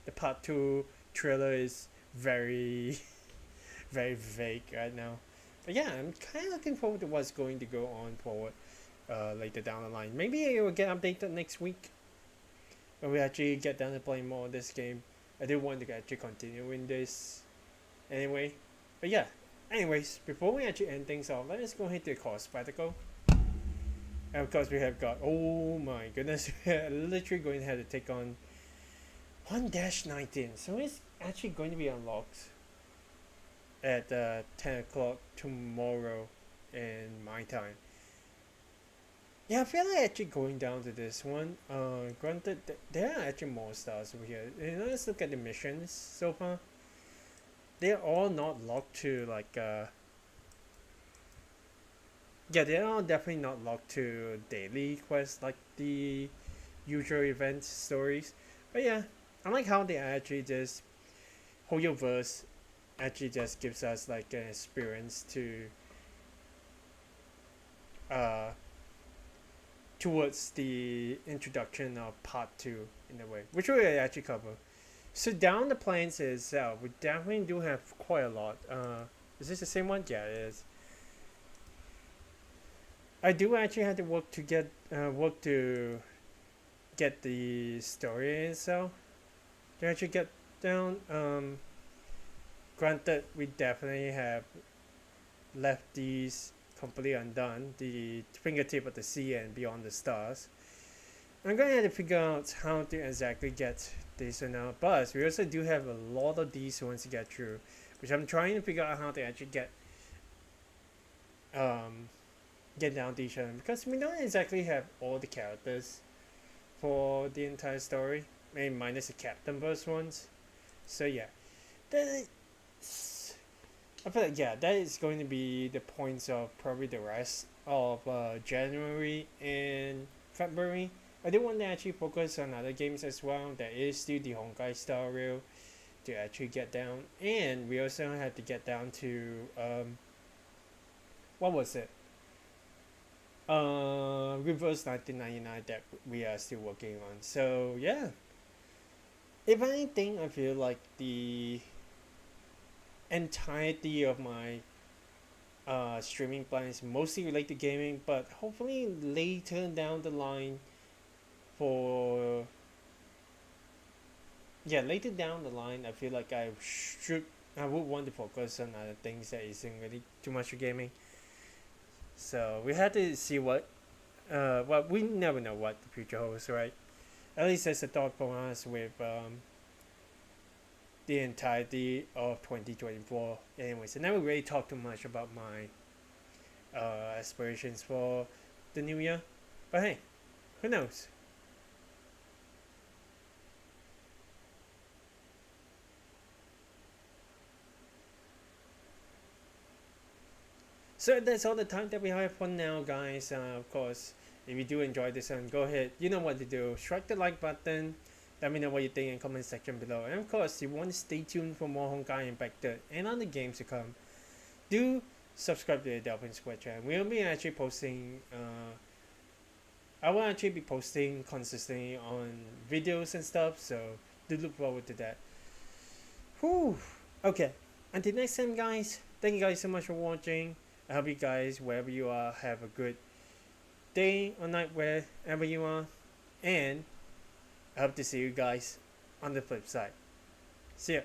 the part 2 trailer is very very vague right now. But yeah, I'm kind of looking forward to what's going to go on forward later down the line. Maybe it will get updated next week when we actually get down to play more of this game. I do want to actually continue in this anyway. But yeah, anyways, before we actually end things off, let's go ahead to the course spectacle. And of course, we have got, oh my goodness, we're literally going to have to take on 1-19. So it's actually going to be unlocked at 10 o'clock tomorrow in my time. Yeah, I feel like actually going down to this one. Granted, there are actually more stars over here. Let's look at the missions so far. They're all not locked to like yeah, they're all definitely not locked to daily quests like the usual event stories. But yeah, I like how they actually just Hoyo verse actually just gives us like an experience to uh towards the introduction of part two in a way, which we actually cover. So down the plains itself, we definitely do have quite a lot. Is this the same one? Yeah, it is. I do actually have to work to get the story itself to actually get down. Granted, we definitely have left these completely undone. The fingertip of the sea and beyond the stars. I'm going to have to figure out how to exactly get this one out. But we also do have a lot of these ones to get through, which I'm trying to figure out how to actually um, get down to each other because we don't exactly have all the characters for the entire story, maybe minus the captain burst ones. So yeah, that is, I feel like yeah, that is going to be the points of probably the rest of January and February. I do want to actually focus on other games as well. There is still the Honkai style rail to actually get down, and we also had to get down to what was it? Reverse 1999 that we are still working on. So yeah, if anything, I feel like the entirety of my streaming plan is mostly related to gaming, but hopefully later down the line for yeah later down the line I feel like I would want to focus on other things that isn't really too much for gaming. So we had to see what well we never know what the future holds, right? At least that's a thought from us with the entirety of 2024. Anyways, I never really talked too much about my aspirations for the new year, but hey, who knows? So that's all the time that we have for now, guys. Of course, if you do enjoy this one, go ahead. You know what to do. Strike the like button. Let me know what you think in the comment section below. And of course, if you want to stay tuned for more Honkai Impact and other games to come, do subscribe to the Delphin Square channel. We'll be actually posting. I will actually be posting consistently on videos and stuff. So do look forward to that. Whew. Okay. Until next time, guys. Thank you guys so much for watching. I hope you guys, wherever you are, have a good day or night wherever you are. And I hope to see you guys on the flip side. See ya.